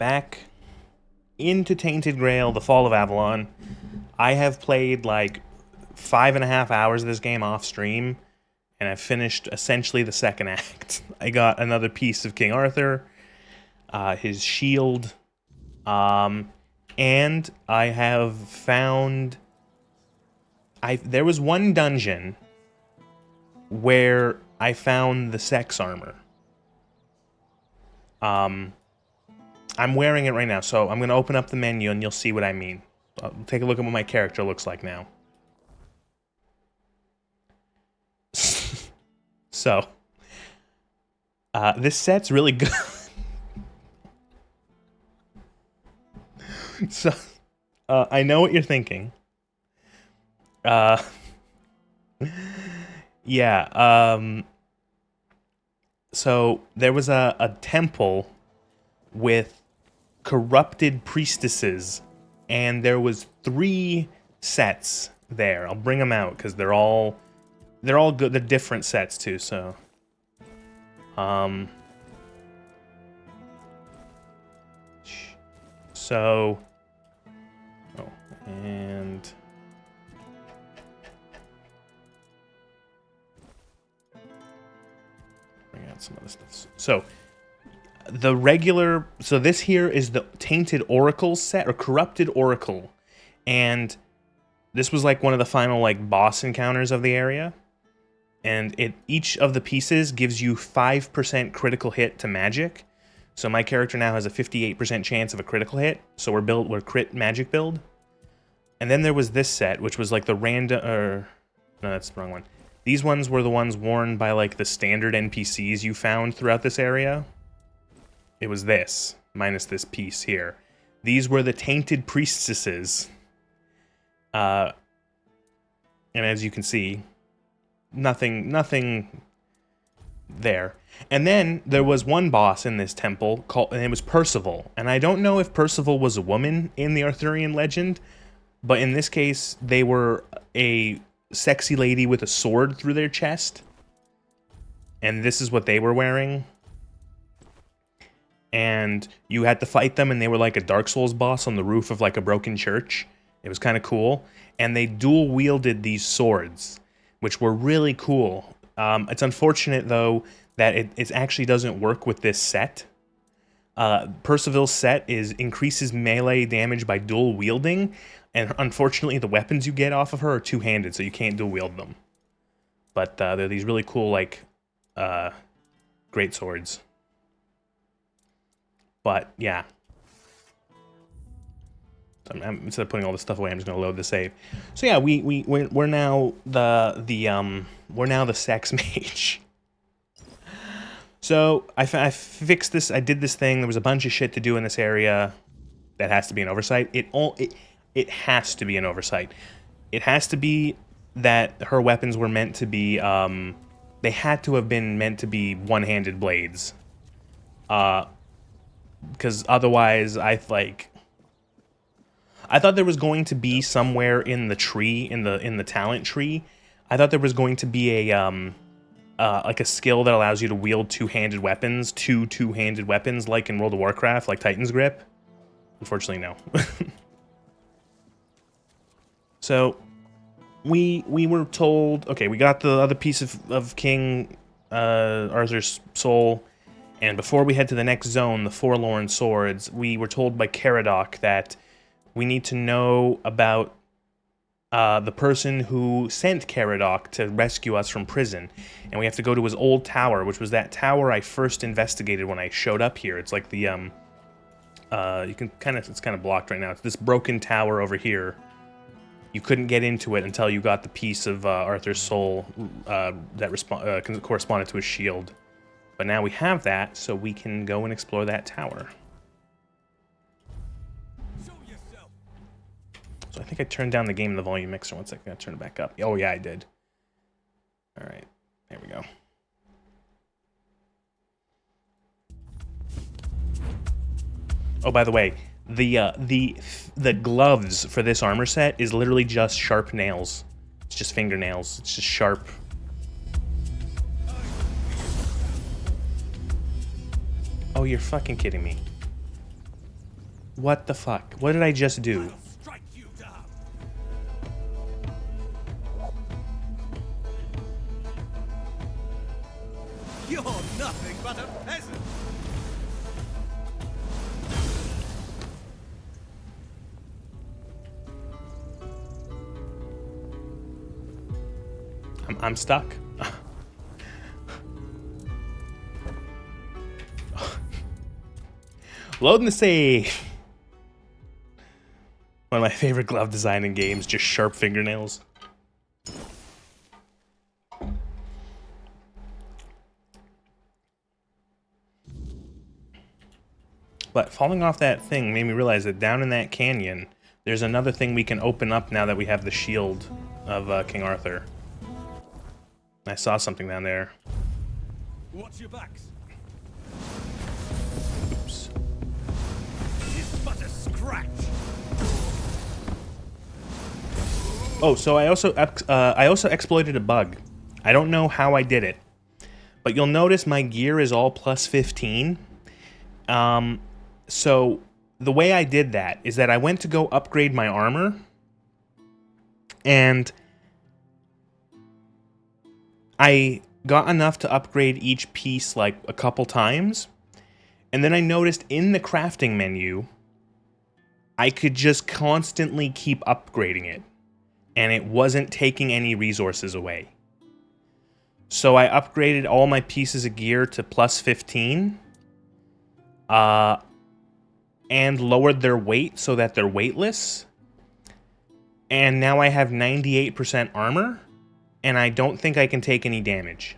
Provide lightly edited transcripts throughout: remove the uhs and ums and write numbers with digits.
back into Tainted Grail, the Fall of Avalon. I have played like 5.5 hours of this game off stream, and I've finished essentially the second act. I got another piece of King Arthur, his shield, and I have found... there was one dungeon where I found the sex armor. I'm wearing it right now, so I'm going to open up the menu and you'll see what I mean. Take a look at what my character looks like now. So, this set's really good. So, I know what you're thinking. Yeah, so there was a temple with corrupted priestesses, and there was 3 sets there. I'll bring them out because they're all good. They're different sets too. So, oh, and bring out some other stuff. So. So this here is the Tainted Oracle set, or Corrupted Oracle, and this was like one of the final like boss encounters of the area, and each of the pieces gives you 5% critical hit to magic. So my character now has a 58% chance of a critical hit, so we're crit magic build. And then there was this set, which was like the random, no, that's the wrong one. These ones were the ones worn by like the standard NPCs you found throughout this area. It was this, minus this piece here. These were the Tainted Priestesses. And as you can see, nothing there. And then there was one boss in this temple, and it was Percival. And I don't know if Percival was a woman in the Arthurian legend, but in this case, they were a sexy lady with a sword through their chest. And this is what they were wearing. And you had to fight them, and they were like a Dark Souls boss on the roof of like a broken church. It was kind of cool. And they dual wielded these swords, which were really cool. It's unfortunate though that it actually doesn't work with this set. Percival's set increases melee damage by dual wielding, and unfortunately the weapons you get off of her are two-handed, so you can't dual wield them. But they're these really cool like great swords. But yeah, instead of putting all this stuff away, I'm just gonna load the save. So yeah, we're now we're now the sex mage. So I fixed this. I did this thing. There was a bunch of shit to do in this area. That has to be an oversight. It has to be an oversight. It has to be that her weapons were meant to be. They had to have been meant to be one-handed blades. Because otherwise, I thought there was going to be somewhere in the tree, in the talent tree, I thought there was going to be a like a skill that allows you to wield two-handed weapons, two-handed weapons, like in World of Warcraft, like Titan's Grip. Unfortunately, no. So we were told, okay, we got the other piece of King Arthur's soul. And before we head to the next zone, the Forlorn Swords, we were told by Caradoc that we need to know about the person who sent Caradoc to rescue us from prison. And we have to go to his old tower, which was that tower I first investigated when I showed up here. It's like the, it's kind of blocked right now. It's this broken tower over here. You couldn't get into it until you got the piece of Arthur's soul that corresponded to his shield. But now we have that, so we can go and explore that tower. So I think I turned down the game in the volume mixer. 1 second, I turn it back up. Oh yeah, I did. All right, there we go. Oh, by the way, the gloves for this armor set is literally just sharp nails. It's just fingernails. It's just sharp. Oh, you're fucking kidding me. What the fuck? What did I just do? I'll strike you down. You're nothing but a peasant. I'm stuck. Loading the save. One of my favorite glove design in games, just sharp fingernails. But falling off that thing made me realize that down in that canyon, there's another thing we can open up now that we have the shield of King Arthur. I saw something down there. Watch your backs. Oops. It's but a scratch. Oh, so I also exploited a bug. I don't know how I did it, but you'll notice my gear is all plus 15. So the way I did that is that I went to go upgrade my armor, and I got enough to upgrade each piece like a couple times, and then I noticed in the crafting menu, I could just constantly keep upgrading it, and it wasn't taking any resources away. So I upgraded all my pieces of gear to plus 15, and lowered their weight so that they're weightless, and now I have 98% armor, and I don't think I can take any damage.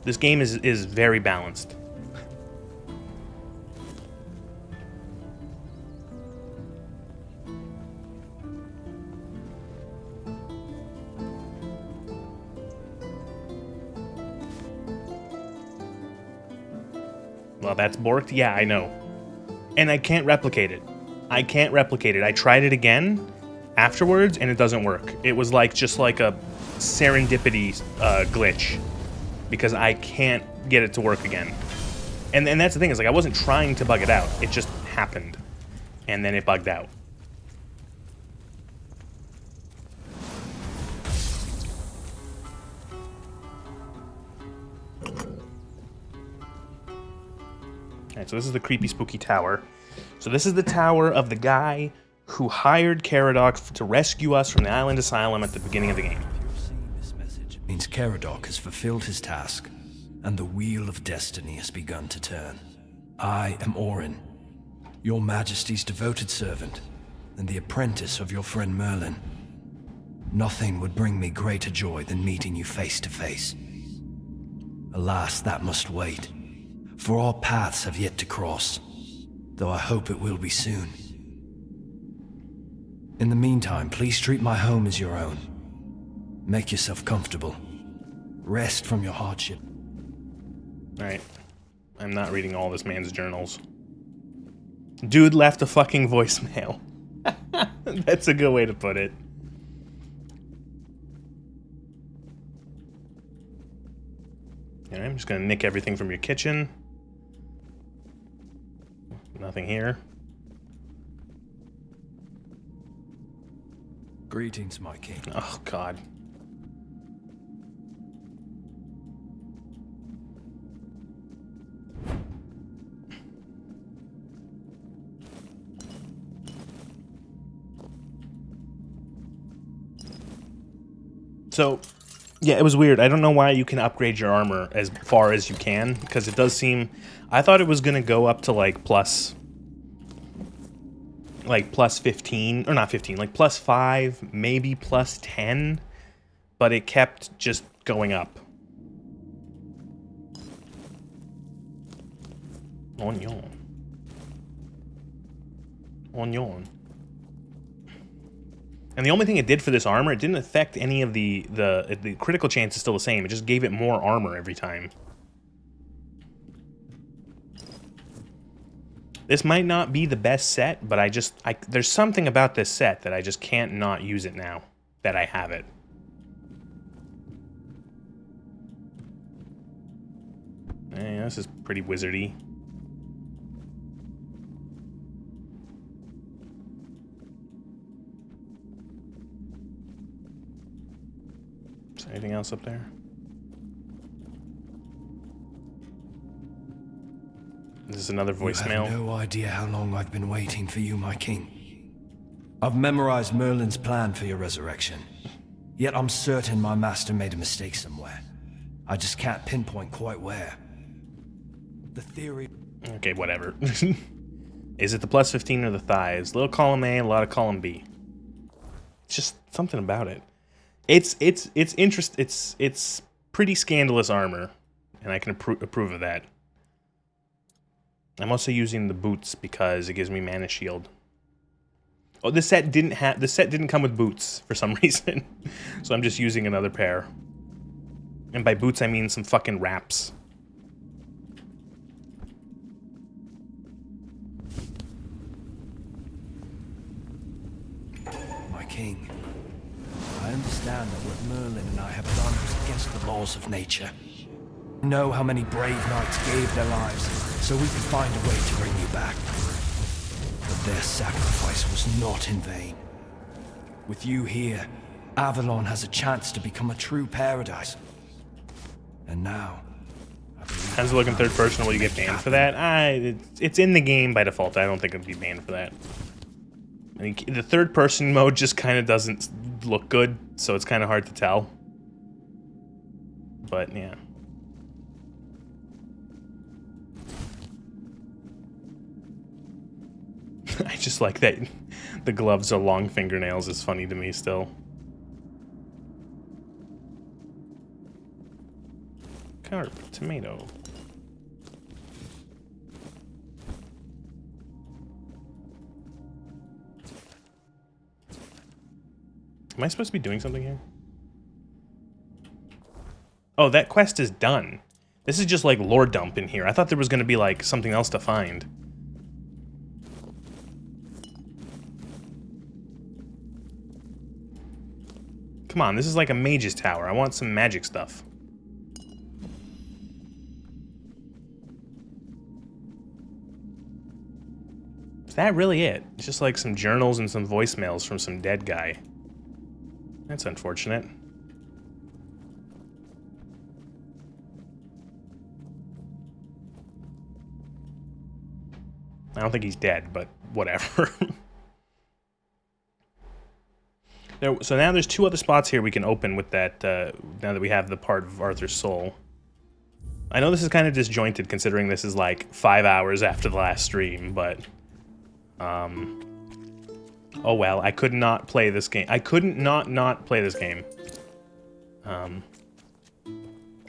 This game is very balanced. Well, that's borked? Yeah, I know. And I can't replicate it. I can't replicate it. I tried it again afterwards, and it doesn't work. It was like just like a serendipity glitch, because I can't get it to work again. And that's the thing, is like I wasn't trying to bug it out. It just happened, and then it bugged out. Alright, so this is the creepy, spooky tower. So this is the tower of the guy who hired Caradoc to rescue us from the island asylum at the beginning of the game. This message means Caradoc has fulfilled his task, and the wheel of destiny has begun to turn. I am Orin, your majesty's devoted servant, and the apprentice of your friend Merlin. Nothing would bring me greater joy than meeting you face to face. Alas, that must wait, for our paths have yet to cross, though I hope it will be soon. In the meantime, please treat my home as your own. Make yourself comfortable. Rest from your hardship. Alright. I'm not reading all this man's journals. Dude left a fucking voicemail. That's a good way to put it. Alright, I'm just gonna nick everything from your kitchen. Nothing here. Greetings, my king. Oh, God. So, yeah, it was weird. I don't know why you can upgrade your armor as far as you can, because it does seem... I thought it was going to go up to, like, plus 15, or not 15, like plus 5, maybe plus 10, but it kept just going up. Onion. Onion. And the only thing it did for this armor, it didn't affect any of the critical chance is still the same. It just gave it more armor every time. This might not be the best set, but there's something about this set that I just can't not use it now that I have it. Yeah, this is pretty wizardy. Anything else up there? This is another voicemail. You have no idea how long I've been waiting for you, my king. I've memorized Merlin's plan for your resurrection. Yet I'm certain my master made a mistake somewhere. I just can't pinpoint quite where. The theory... Okay, whatever. Is it the plus 15 or the thighs? Little column A, a lot of column B. It's just something about it. It's pretty scandalous armor, and I can approve of that. I'm also using the boots because it gives me mana shield. Oh, this set didn't come with boots for some reason, so I'm just using another pair. And by boots I mean some fucking wraps. My king, I understand that what Merlin and I have done was against the laws of nature. I know how many brave knights gave their lives so we could find a way to bring you back. But their sacrifice was not in vain. With you here, Avalon has a chance to become a true paradise. And now, I believe... How's it looking third person? Will you get banned for that? It's in the game by default. I don't think it'd be banned for that. I mean, the third person mode just kind of doesn't look good, so it's kind of hard to tell. But, yeah. I just like that the gloves are long fingernails is funny to me still. Carp, tomato. Am I supposed to be doing something here? Oh, that quest is done. This is just like lore dump in here. I thought there was going to be like something else to find. Come on, this is like a mage's tower. I want some magic stuff. Is that really it? It's just like some journals and some voicemails from some dead guy. That's unfortunate. I don't think he's dead, but whatever. So now there's two other spots here we can open with that, now that we have the part of Arthur's soul. I know this is kind of disjointed considering this is like 5 hours after the last stream, but... oh well, I could not play this game. I couldn't not play this game. And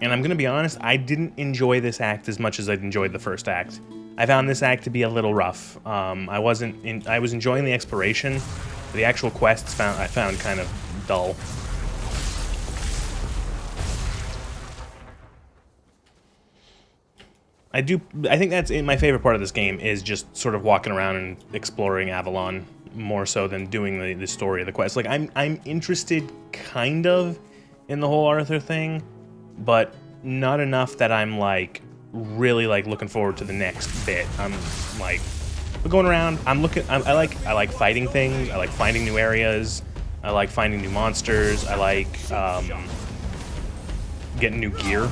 I'm gonna be honest, I didn't enjoy this act as much as I'd enjoyed the first act. I found this act to be a little rough. I was enjoying the exploration. The actual quests I found kind of dull. I think that's my favorite part of this game is just sort of walking around and exploring Avalon more so than doing the story of the quest. Like I'm interested kind of in the whole Arthur thing, but not enough that I'm like really like looking forward to the next bit. I'm like going around. I like fighting things. I like finding new areas. I like finding new monsters. I like getting new gear.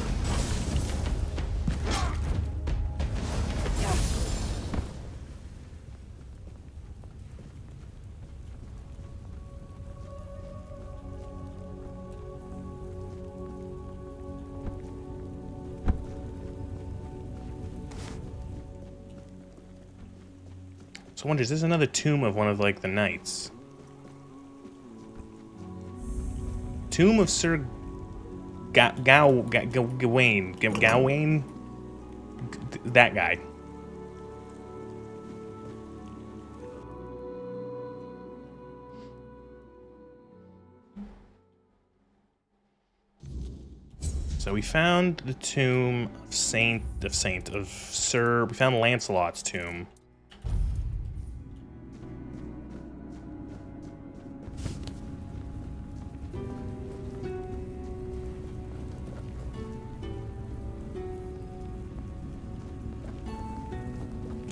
So I wonder, is this another tomb of one of, like, the knights? Tomb of Sir Gawain. Gawain? That guy. So we found the tomb of Sir... We found Lancelot's tomb.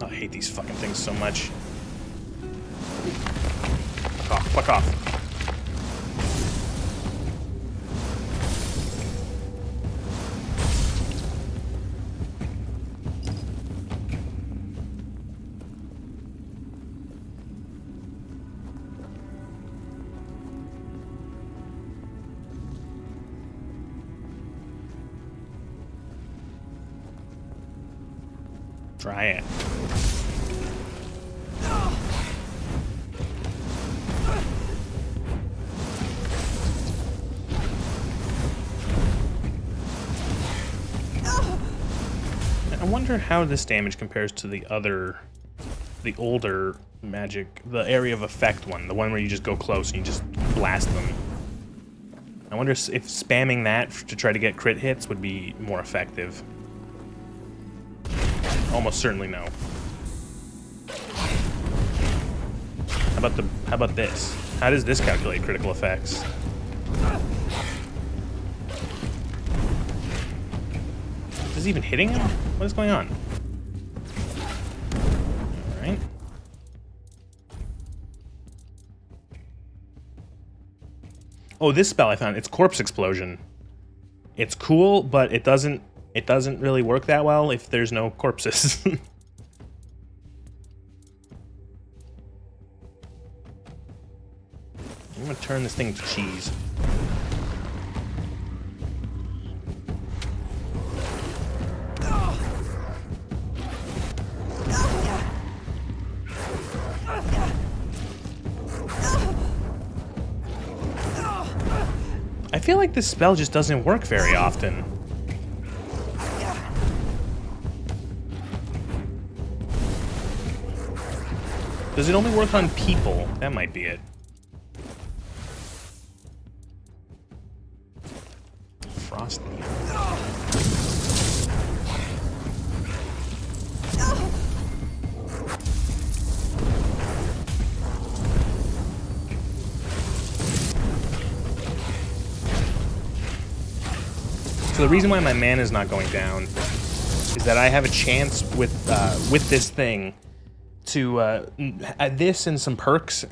Oh, I hate these fucking things so much. Fuck off, fuck off. Try it. I wonder how this damage compares to the older magic, the area of effect one, the one where you just go close and you just blast them. I wonder if spamming that to try to get crit hits would be more effective. Almost certainly no. How about this? How does this calculate critical effects? Is this even hitting him? What is going on? Alright. Oh, this spell I found, it's Corpse Explosion. It's cool, but it doesn't really work that well if there's no corpses. I'm gonna turn this thing to cheese. I feel like this spell just doesn't work very often. Does it only work on people? That might be it. Frosty. So the reason why my mana is not going down is that I have a chance with this thing to this and some perks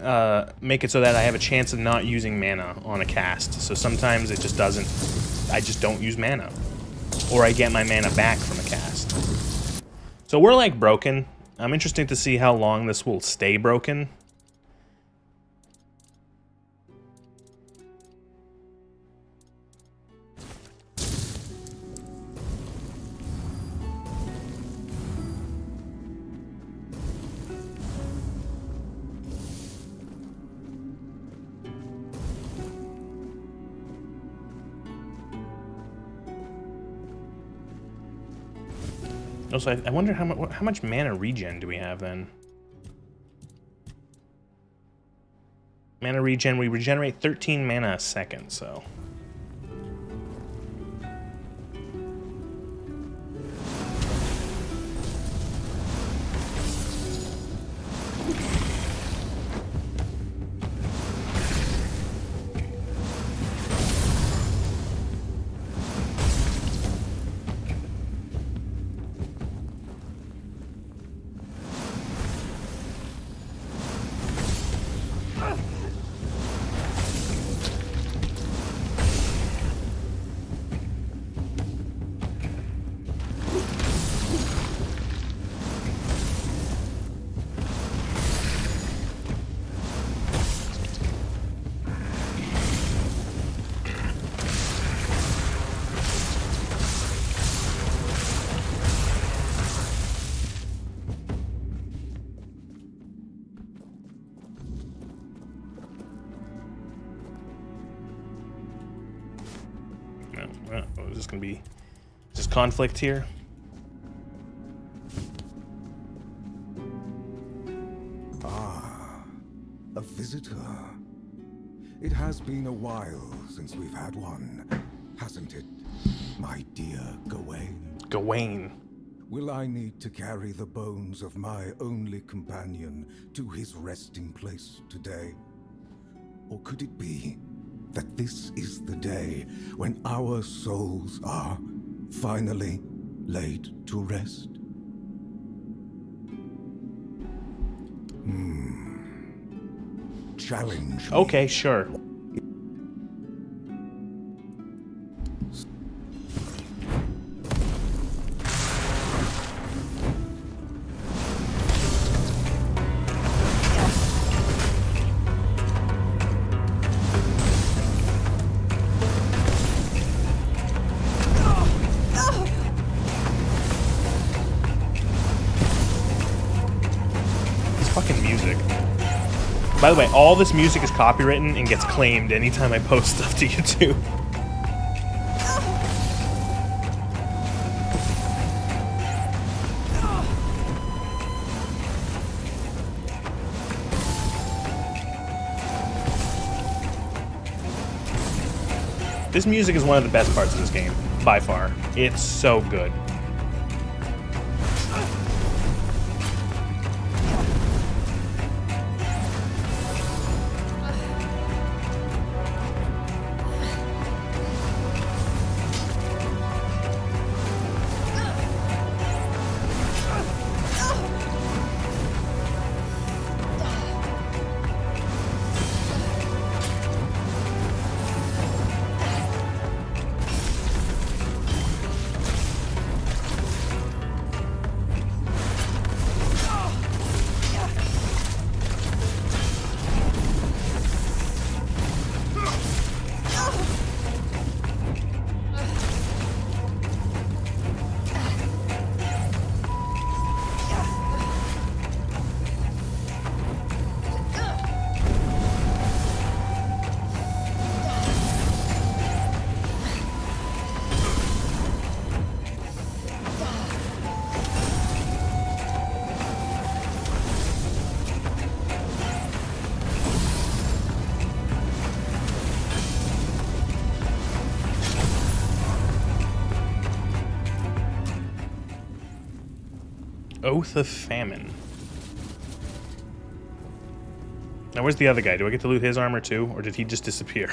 make it so that I have a chance of not using mana on a cast. So sometimes it just doesn't. I just don't use mana, or I get my mana back from a cast. So we're like broken. I'm interested to see how long this will stay broken. Also, I wonder how much mana regen do we have then? Mana regen, we regenerate 13 mana a second, so... Is this gonna be just conflict here? Ah, a visitor. It has been a while since we've had one, hasn't it, my dear Gawain? Gawain. Will I need to carry the bones of my only companion to his resting place today? Or could it be that this is the day when our souls are finally laid to rest? Challenge me. Okay, sure. fucking music. By the way, all this music is copywritten and gets claimed anytime I post stuff to YouTube. This music is one of the best parts of this game, by far. It's so good. Oath of Famine. Now where's the other guy? Do I get to loot his armor too, or did he just disappear?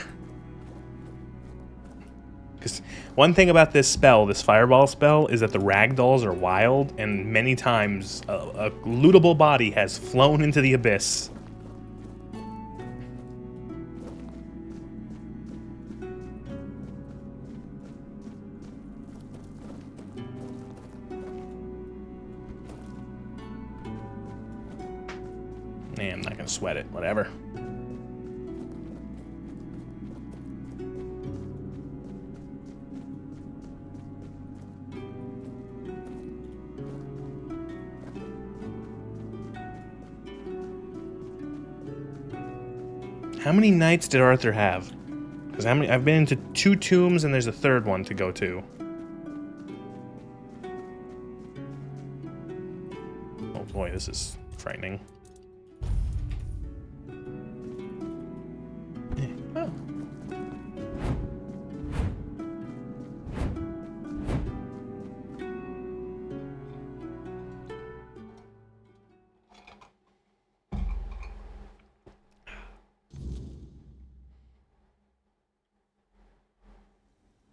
Because one thing about this spell, this fireball spell, is that the ragdolls are wild, and many times a lootable body has flown into the abyss. Nah, I'm not gonna sweat it, whatever. How many nights did Arthur have? Because I've been into 2 tombs and there's a 3rd one to go to. Oh boy, this is frightening. Oh.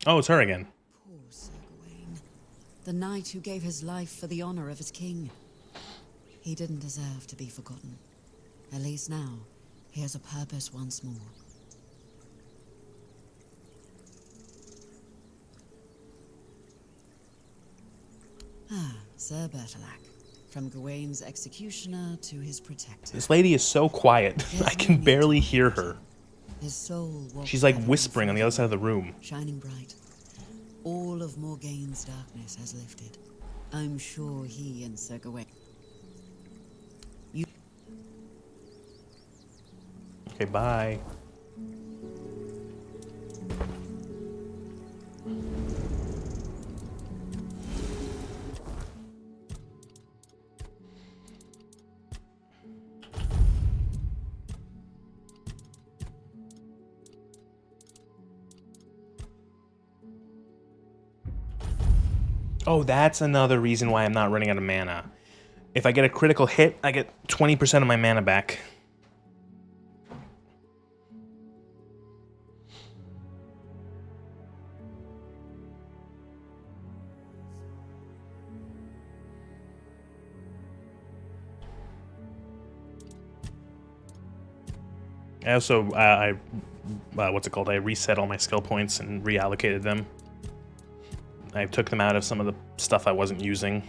Oh, it's her again. Poor Sir Gawain, the knight who gave his life for the honor of his king. He didn't deserve to be forgotten. At least now, he has a purpose once more. Ah, Sir Bertilac. From Gawain's executioner to his protector. This lady is so quiet. I can barely hear her. His soul She's like whispering on the other side of the room. shining bright. All of Morgaine's darkness has lifted. I'm sure he and Sir Gawain. Okay, bye. Oh, that's another reason why I'm not running out of mana. If I get a critical hit, I get 20% of my mana back. I also, what's it called? I reset all my skill points and reallocated them. I took them out of some of the stuff I wasn't using.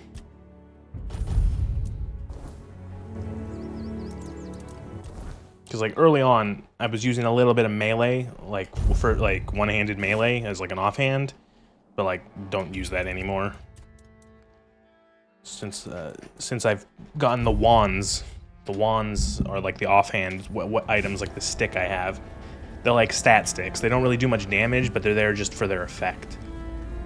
Because like early on, I was using a little bit of melee, like for like one-handed melee as like an offhand, but like don't use that anymore. Since I've gotten the wands The wands are like the offhand what items, like the stick I have. They're like stat sticks. They don't really do much damage, but they're there just for their effect.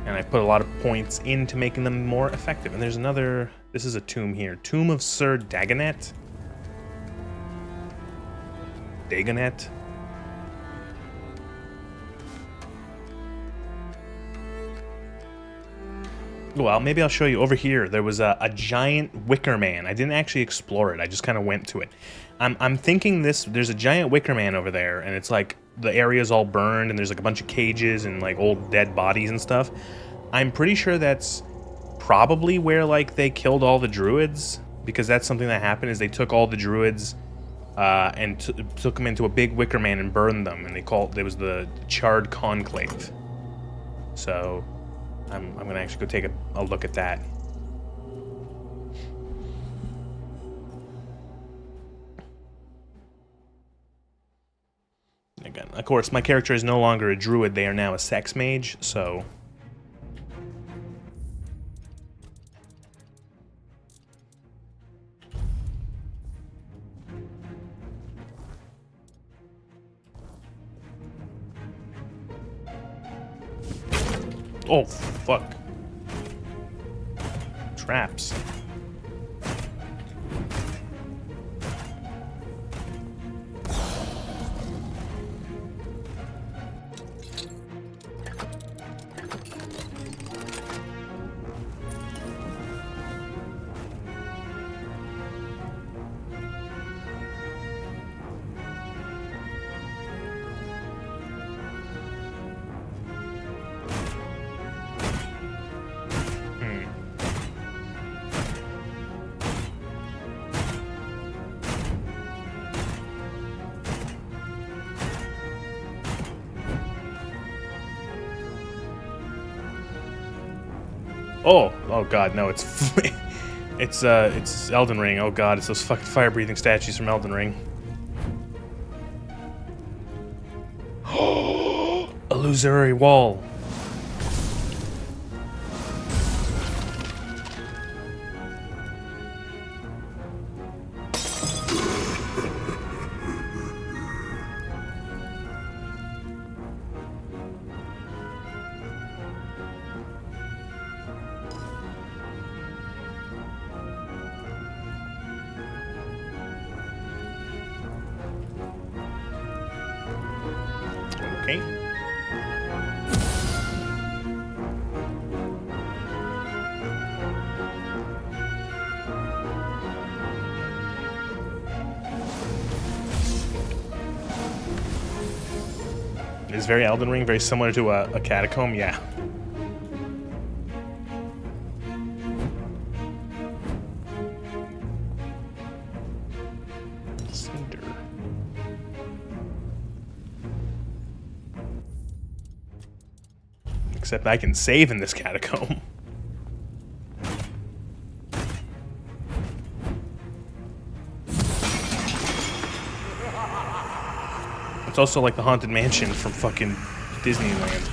And I put a lot of points into making them more effective. And there's another... This is a tomb here. Tomb of Sir Dagonet. Dagonet. Well, maybe I'll show you over here. There was a giant wicker man. I didn't actually explore it. I just kind of went to it. I'm thinking there's a giant wicker man over there, and it's like the area's all burned, and there's like a bunch of cages and like old dead bodies and stuff. I'm pretty sure that's probably where like they killed all the druids, because that's something that happened is they took all the druids and took them into a big wicker man and burned them, and it was the Charred Conclave. So I'm gonna actually go take a look at that. Again, of course, my character is no longer a druid. They are now a sex mage, so... Oh, fuck. Traps. Oh god, no, it's it's Elden Ring. Oh god, it's those fucking fire-breathing statues from Elden Ring. Illusory wall. Okay. It's very Elden Ring, very similar to a catacomb, yeah. Cinder. Except I can save in this catacomb. It's also like the Haunted Mansion from fucking Disneyland.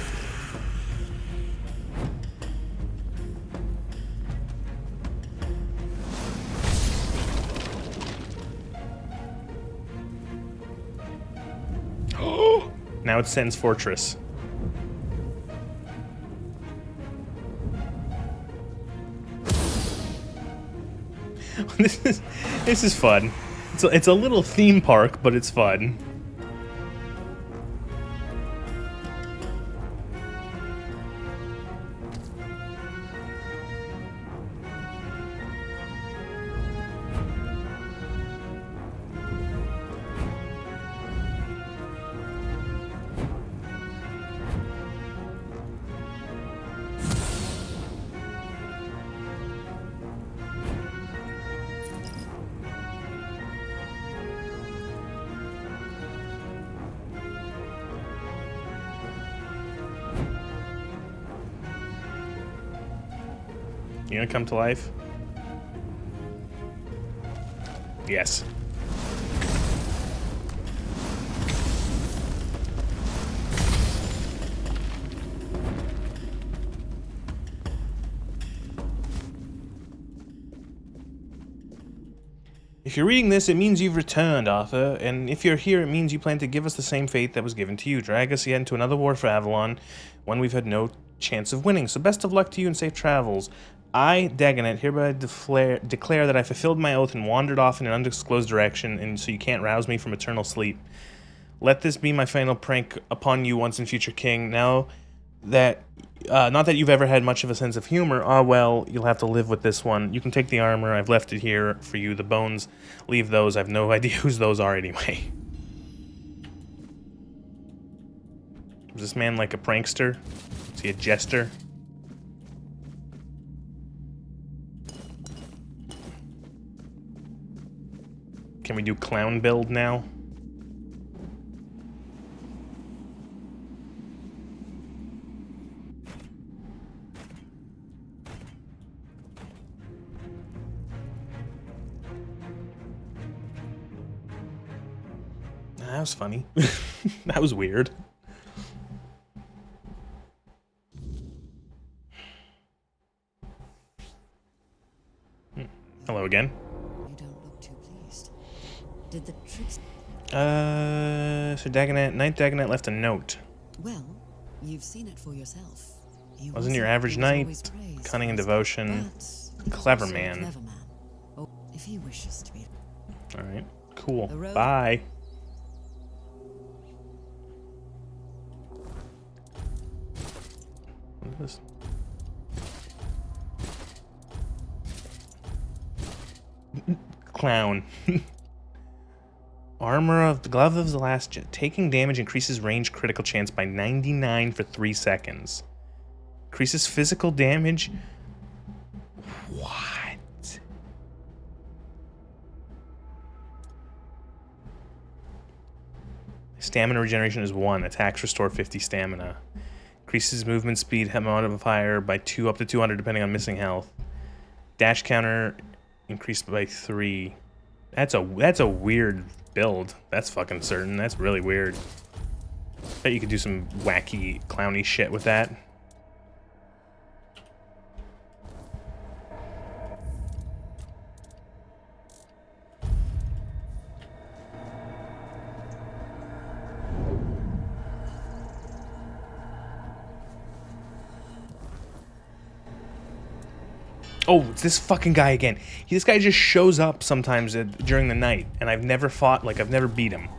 Now it's Sen's Fortress. This is fun. It's a little theme park, but it's fun. You gonna come to life? Yes. If you're reading this, it means you've returned, Arthur, and if you're here, it means you plan to give us the same fate that was given to you. Drag us yet into another war for Avalon, one we've had no chance of winning. So best of luck to you and safe travels. I, Dagonet, hereby declare that I fulfilled my oath and wandered off in an undisclosed direction, and so you can't rouse me from eternal sleep. Let this be my final prank upon you once and future king. Now that, not that you've ever had much of a sense of humor, well, you'll have to live with this one. You can take the armor, I've left it here for you. The bones, leave those, I have no idea whose those are anyway. Is this man like a prankster? Is he a jester? Can we do clown build now? That was funny. That was weird. Hello again. You don't look too pleased. Did the tricks... So Knight Dagonet left a note. Well, you've seen it for yourself. He Wasn't your average he was knight, always praised cunning and for his- devotion, but he was clever also a man. clever man. Oh, if he wishes to be... Alright, cool. The road- Bye. What is this? Clown. Armor of the Glove of the Last Jet. Taking damage increases range critical chance by 99 for 3 seconds. Increases physical damage. What? Stamina regeneration is 1. Attacks restore 50 stamina. Increases movement speed modifier by 2 up to 200 depending on missing health. Dash counter increased by 3. That's a weird build. That's fucking certain. That's really weird. Bet you could do some wacky, clowny shit with that. Oh, it's this fucking guy again. This guy just shows up sometimes during the night, and I've never fought, like, I've never beat him.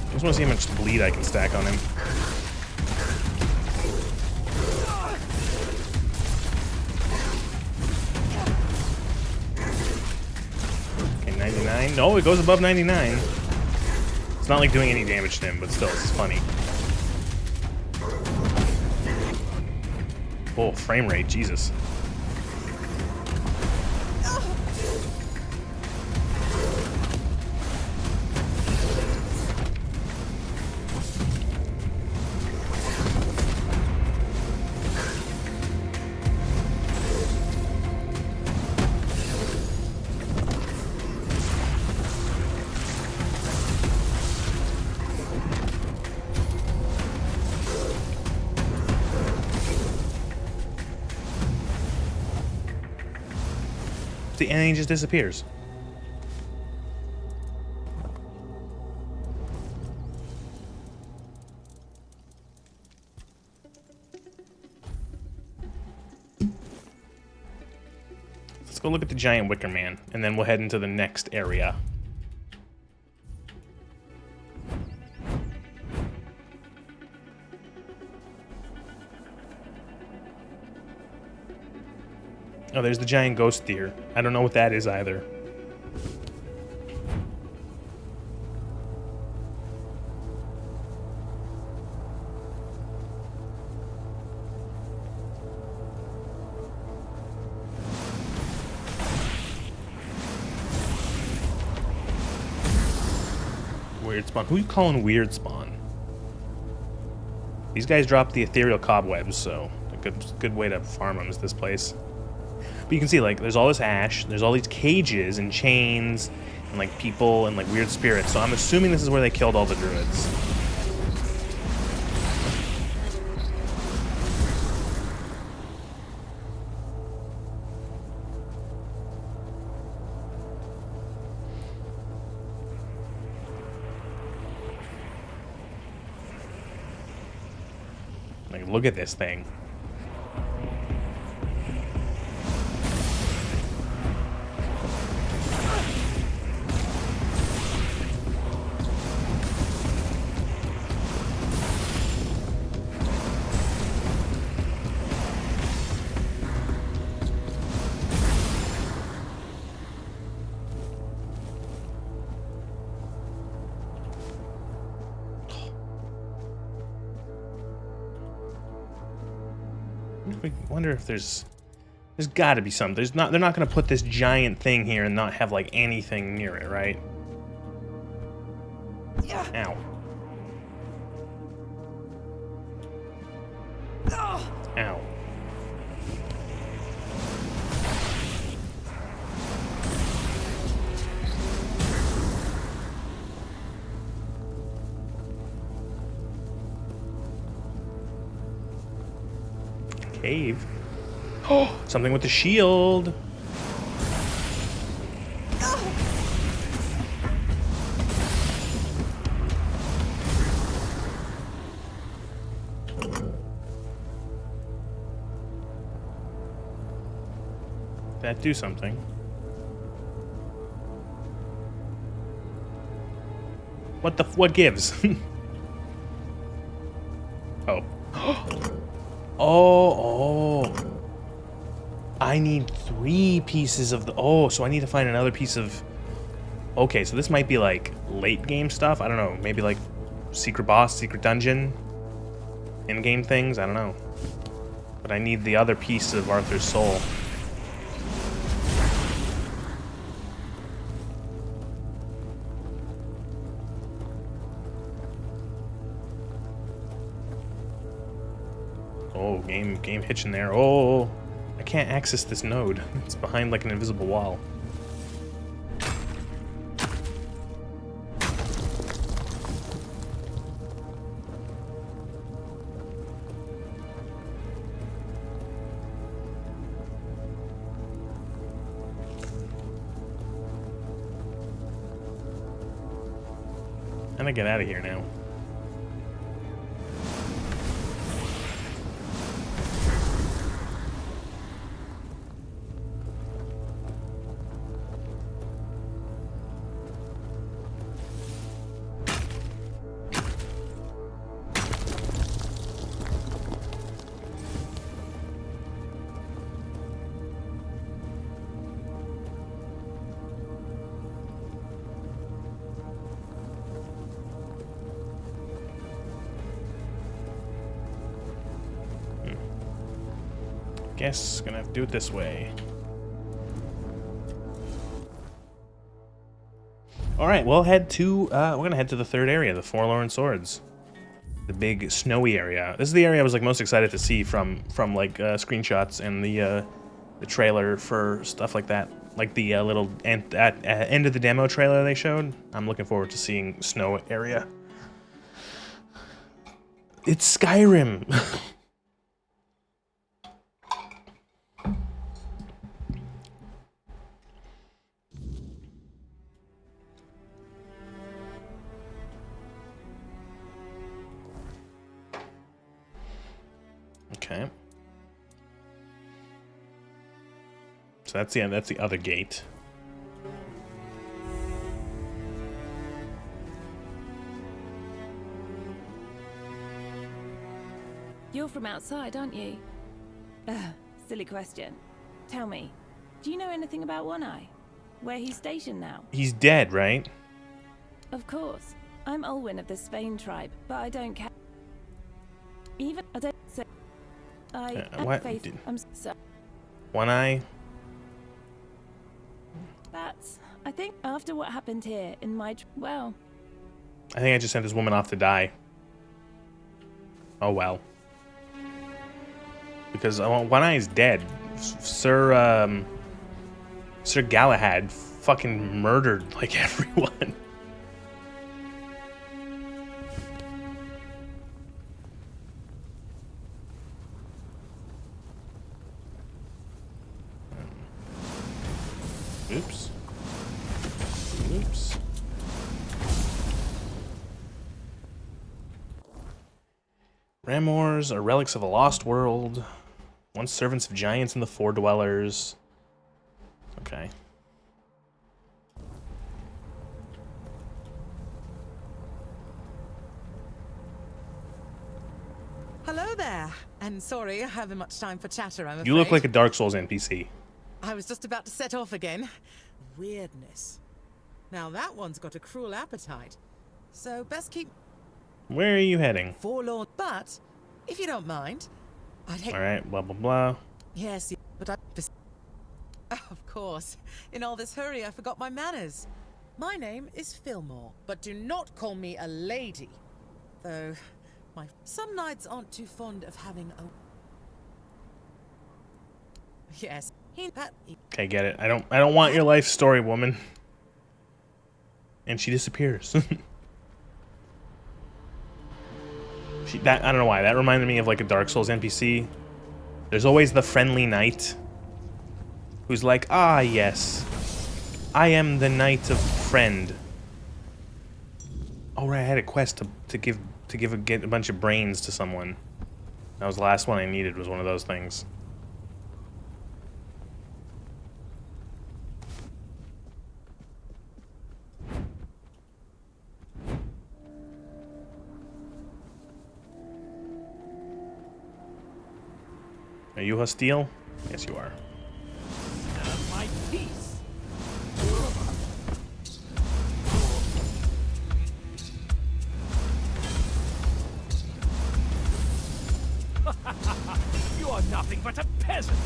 I just want to see how much bleed I can stack on him. Okay, 99. No, it goes above 99. It's not like doing any damage to him, but still, it's funny. Oh, frame rate, Jesus. And then he just disappears. Let's go look at the giant wicker man, and then we'll head into the next area. Oh, there's the giant ghost deer. I don't know what that is either. Weird spawn. Who you calling weird spawn? These guys drop the ethereal cobwebs, so a good way to farm them is this place. But you can see, like, there's all this ash, there's all these cages and chains, and, like, people and, like, weird spirits. So I'm assuming this is where they killed all the druids. Like, look at this thing. I wonder if there's got to be some. They're not going to put this giant thing here and not have like anything near it, right? Ow. Ow. Cave. Oh, something with the shield. That do something. What gives? Oh. Oh. I need 3 pieces of the... Oh, so I need to find another piece of... Okay, so this might be like late game stuff. I don't know. Maybe like secret boss, secret dungeon, in-game things. I don't know. But I need the other piece of Arthur's soul. Oh, game hitching there. Oh, I can't access this node. It's behind like an invisible wall. I'm gonna get out of here now. Guess gonna have to do it this way. All right, we'll head to we're gonna head to the third area, the Forlorn Swords, the big snowy area. This is the area I was like most excited to see from like screenshots and the trailer for stuff like that, like the little end of the demo trailer they showed. I'm looking forward to seeing snow area. It's Skyrim. Okay. So that's the other gate. You're from outside, aren't you? Silly question. Tell me, do you know anything about One Eye? Where he's stationed now? He's dead, right? Of course. I'm Olwyn of the Svein tribe, but I don't care. Even I don't say what? I'm so. One Eye? That's. I think after what happened here in my well, I think I just sent this woman off to die. Oh well. Because One Eye's dead. Sir Galahad fucking murdered, like, everyone. Oops. Oops. Ramors are relics of a lost world. Once servants of giants and the Four Dwellers. Okay. Hello there. And sorry, I haven't much time for chatter, I'm afraid. You look like a Dark Souls NPC. I was just about to set off again. Weirdness. Now that one's got a cruel appetite. So best keep Where are you heading? forlorn. But, if you don't mind, I'd hate... Alright, blah blah blah. Yes, but I... Of course. In all this hurry, I forgot my manners. My name is Fillmore, but do not call me a lady. Though, some knights aren't too fond of having a... Yes, Okay, get it. I don't want your life story, woman. And she disappears. I don't know why. That reminded me of like a Dark Souls NPC. There's always the friendly knight who's like, ah, yes, I am the knight of friend. Oh right, I had a quest to get a bunch of brains to someone. That was the last one I needed. Was one of those things. Are you hostile? Yes, you are. My peace. You are nothing but a peasant.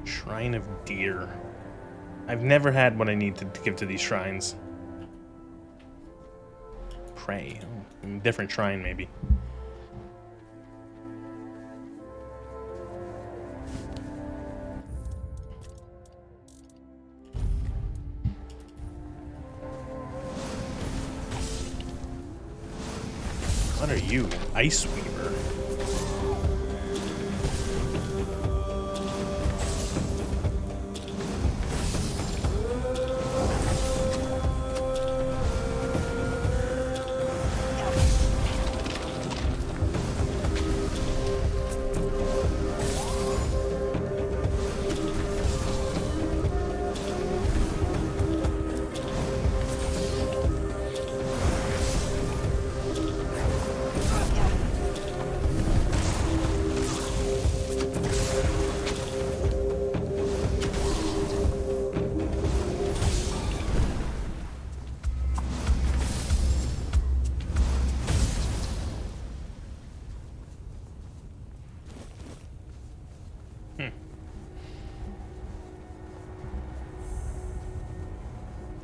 Shrine of Deer. I've never had what I need to give to these shrines. Pray. Oh, different shrine, maybe. What are you? Ice Weaver.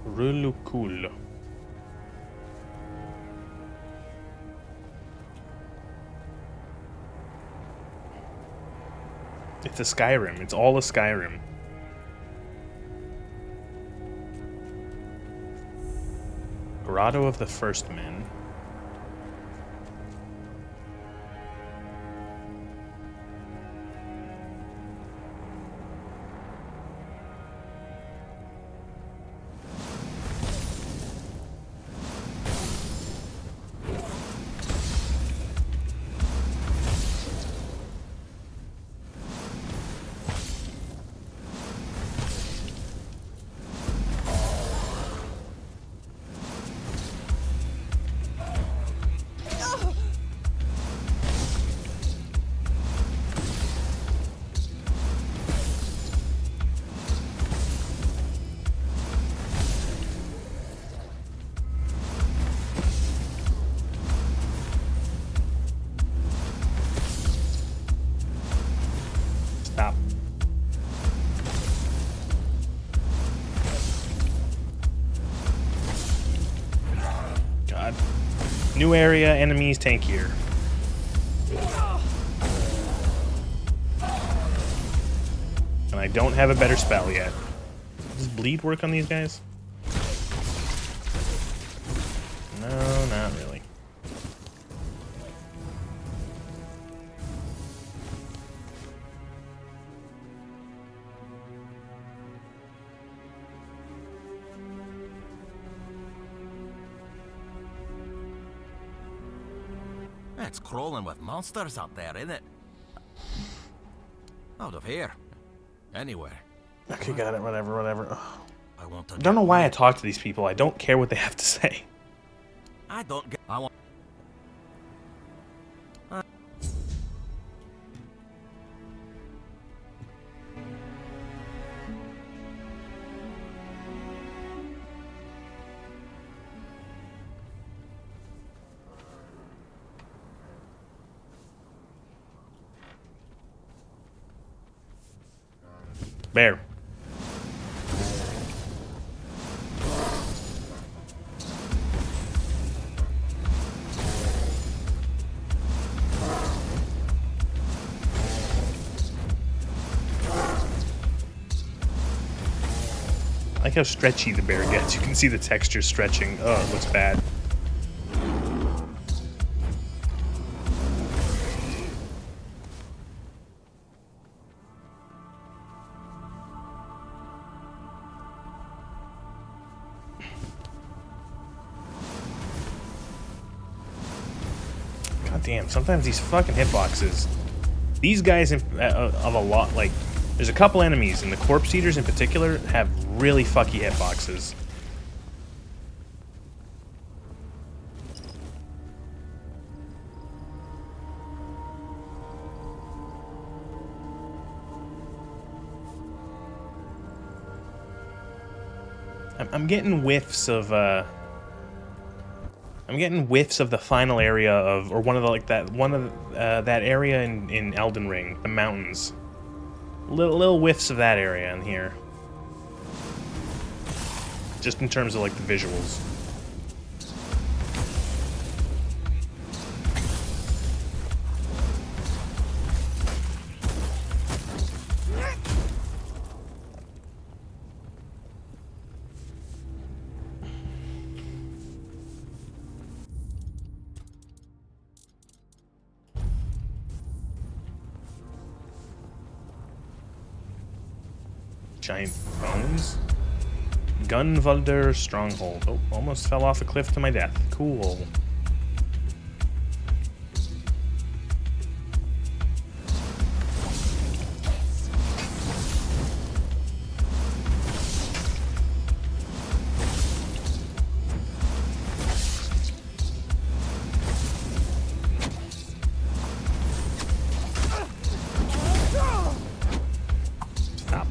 Really cool. It's a Skyrim. It's all a Skyrim. Grotto of the First Men. New area, enemies tankier. And I don't have a better spell yet. Does bleed work on these guys? No, not really. It's crawling with monsters up there, isn't it? Out of here. Anywhere. Okay, got it. Whatever. Ugh. I want to. I don't know why I talk to these people. I don't care what they have to say. I don't get. I want. Bear. I like how stretchy the bear gets. You can see the texture stretching. Oh, it looks bad. God damn, sometimes these fucking hitboxes. These guys of a lot, like, there's a couple enemies, and the corpse eaters in particular have really fucky hitboxes. I'm getting whiffs of the final area of, or one of the that area in Elden Ring, the mountains. Little whiffs of that area in here. Just in terms of like the visuals. Giant bones. Gunvalder Stronghold. Oh, almost fell off a cliff to my death. Cool. Stop.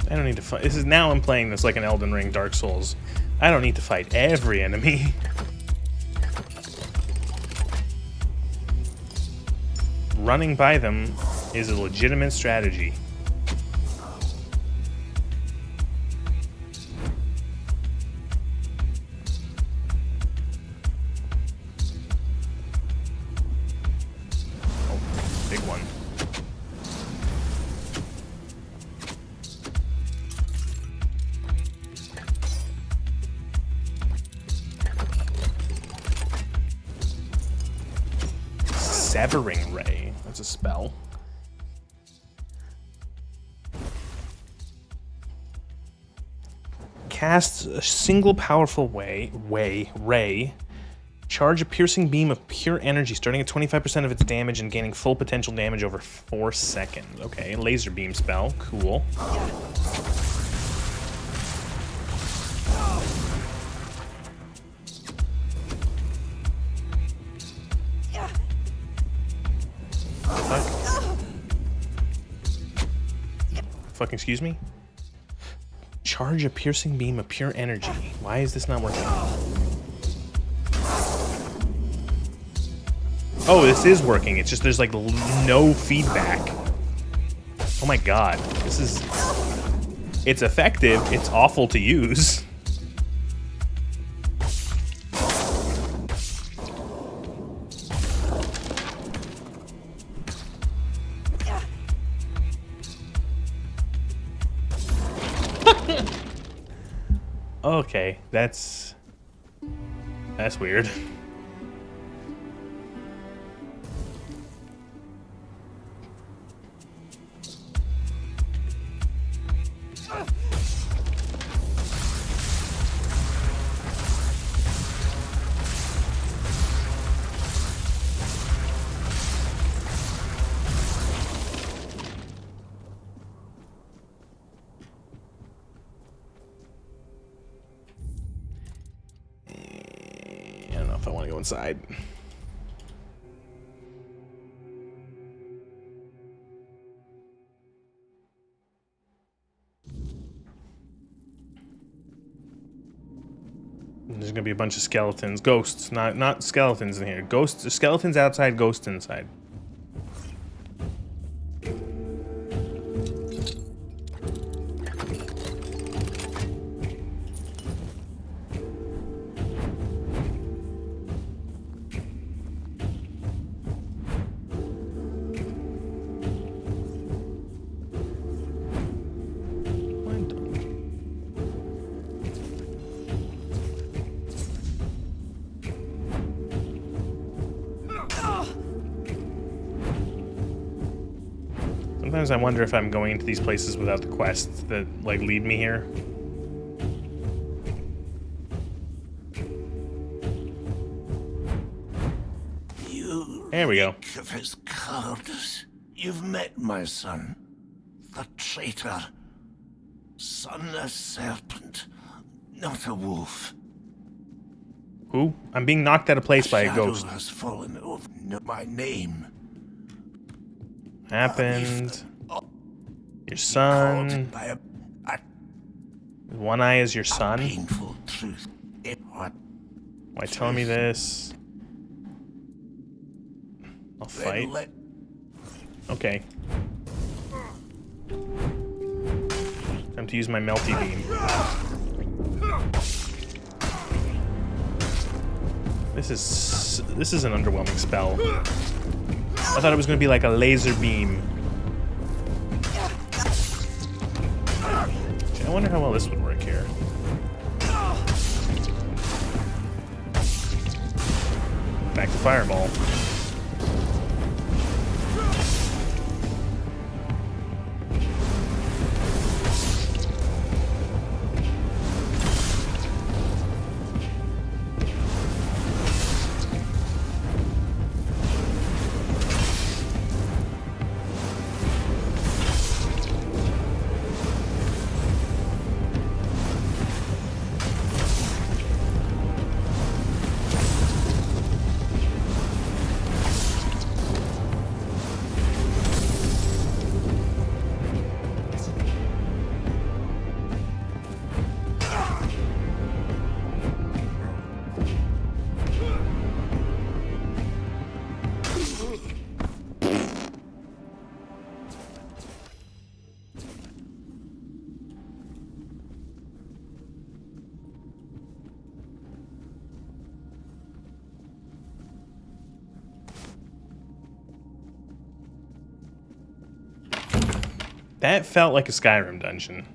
I don't need to fight. This is now I'm playing this like an Elden Ring Dark Souls. I don't need to fight every enemy. Running by them is a legitimate strategy. Oh, big one. Severing Ray. That's a spell. Cast a single powerful ray. Charge a piercing beam of pure energy, starting at 25% of its damage and gaining full potential damage over 4 seconds. Okay, laser beam spell. Cool. Fuck. Fucking excuse me? Charge a piercing beam of pure energy. Why is this not working? Oh, this is working. It's just there's like no feedback. Oh my god. This is... It's effective. It's awful to use. Okay, that's weird. I don't know if I want to go inside. There's gonna be a bunch of skeletons, ghosts, not skeletons in here. Ghosts, skeletons outside, ghosts inside. Sometimes I wonder if I'm going into these places without the quests that, like, lead me here. There we go. Of his cowardice. You've met my son, the traitor. Son a serpent, not a wolf. Who? I'm being knocked out of place by a ghost. Shadow has fallen over my name. Happened. Your son. One Eye is your son? Painful truth. Why telling me this? I'll fight. Okay. Time to use my melty beam. This is an underwhelming spell. I thought it was gonna be like a laser beam. I wonder how well this would work here. Back to fireball. That felt like a Skyrim dungeon.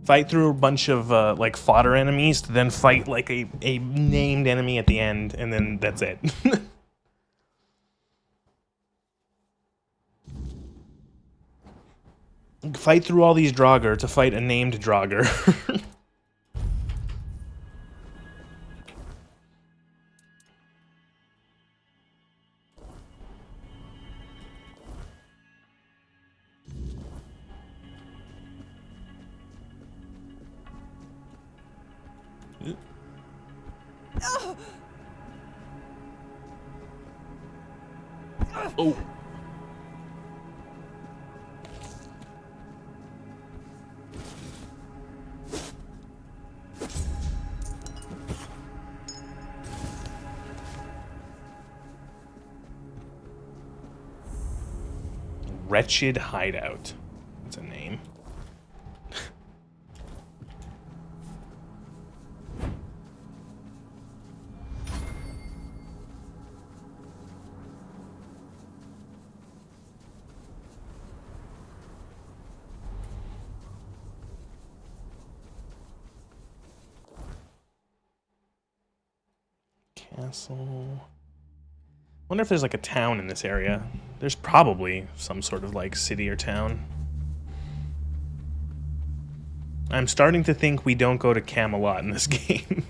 Fight through a bunch of like fodder enemies to then fight like a named enemy at the end, and then that's it. Fight through all these Draugr to fight a named Draugr. Oh. Wretched Hideout. That's a name. Castle. Wonder if there's like a town in this area. There's probably some sort of like city or town. I'm starting to think we don't go to Camelot in this game.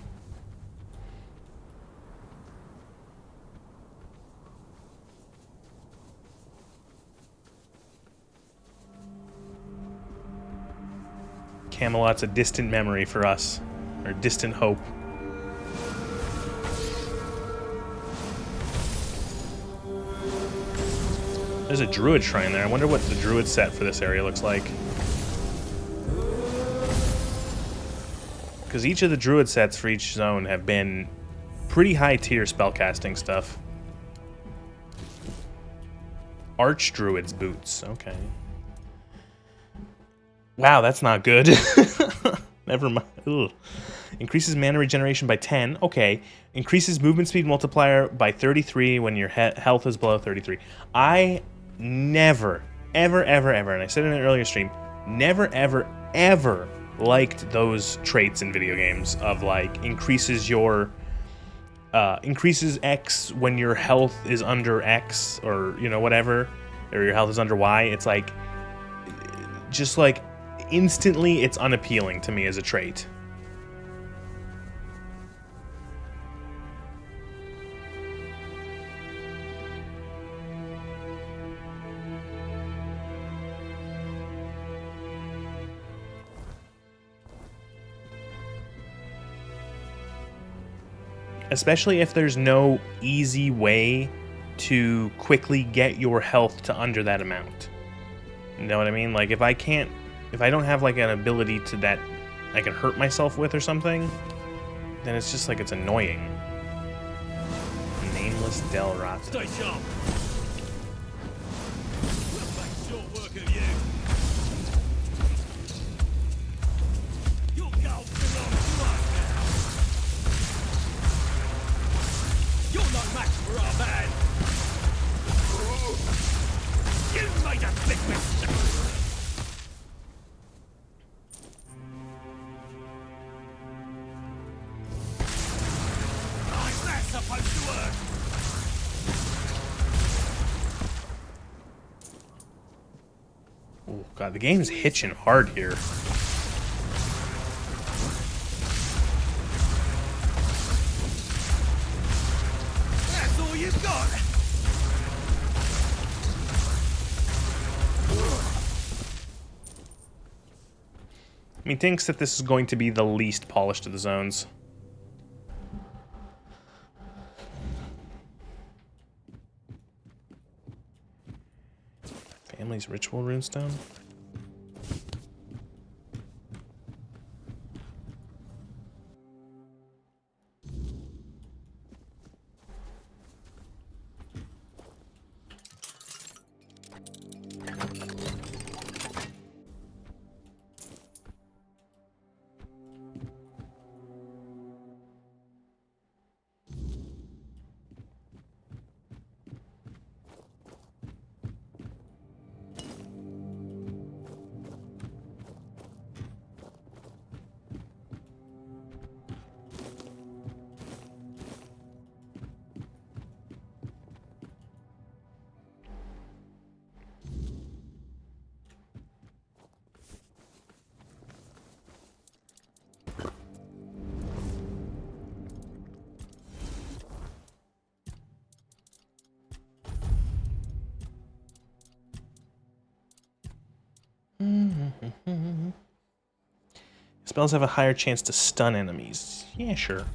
Camelot's a distant memory for us, or distant hope. There's a druid shrine there. I wonder what the druid set for this area looks like. Because each of the druid sets for each zone have been pretty high tier spellcasting stuff. Archdruid's boots. Okay. Wow, that's not good. Never mind. Ugh. Increases mana regeneration by 10. Okay. Increases movement speed multiplier by 33 when your health is below 33. I never, ever, ever, ever, and I said in an earlier stream, never, ever, ever liked those traits in video games of like increases X when your health is under X, or you know, whatever, or your health is under Y. It's like, just like instantly it's unappealing to me as a trait. Especially if there's no easy way to quickly get your health to under that amount. You know what I mean? Like if I don't have like an ability to that I can hurt myself with or something, then it's just like it's annoying. Nameless Del Rata. Stay sharp. We'll make short work of you. Your gold belongs to us now. You're no match for our man. You made a big mistake. How's that supposed to work? Oh god, the game's hitching hard here. That's all you've got. Methinks that this is going to be the least polished of the zones. Family's Ritual Runestone? Spells have a higher chance to stun enemies. Yeah, sure.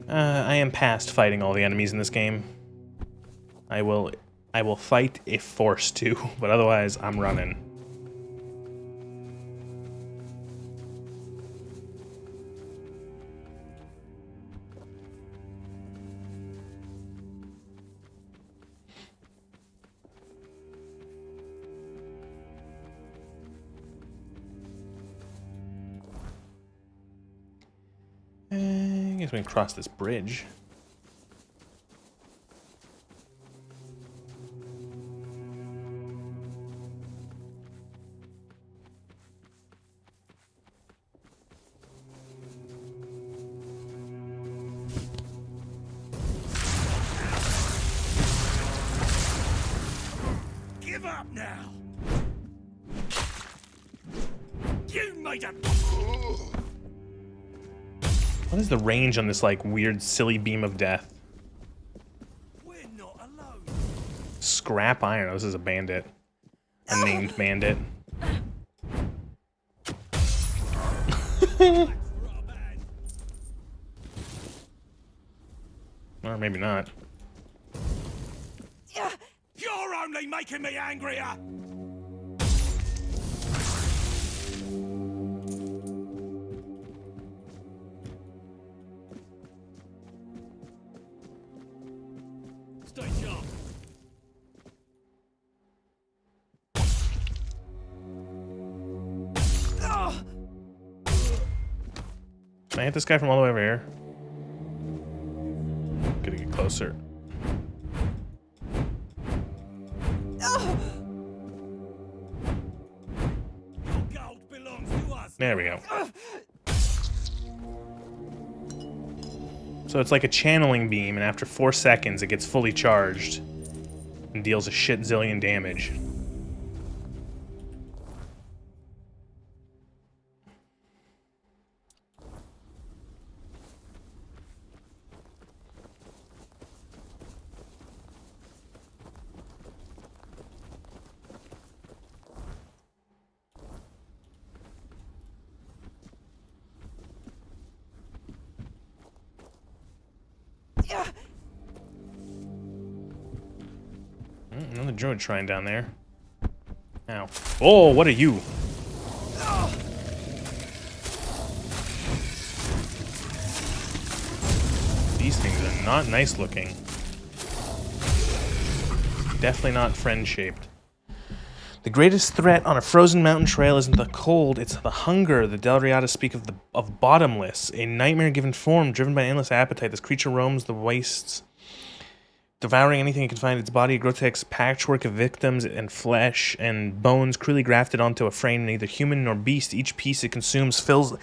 I am past fighting all the enemies in this game. I will fight if forced to, but otherwise I'm running. I guess we can cross this bridge. Give up now! You made a... What is the range on this, like, weird, silly beam of death? We're not alone. Scrap iron. Oh, this is a bandit. A named bandit. Or maybe not. You're only making me angrier! Stay sharp. Can I hit this guy from all the way over here? Gotta get closer. Your gold belongs to us. There we go. So it's like a channeling beam, and after 4 seconds it gets fully charged and deals a shit zillion damage. Another druid shrine down there. Ow. Oh, what are you? These things are not nice looking. Definitely not friend-shaped. The greatest threat on a frozen mountain trail isn't the cold, it's the hunger. The Delriata speak of bottomless, a nightmare-given form driven by endless appetite. This creature roams the wastes, devouring anything it can find. Its body a grotesque patchwork of victims and flesh and bones cruelly grafted onto a frame, neither human nor beast. Each piece it consumes fills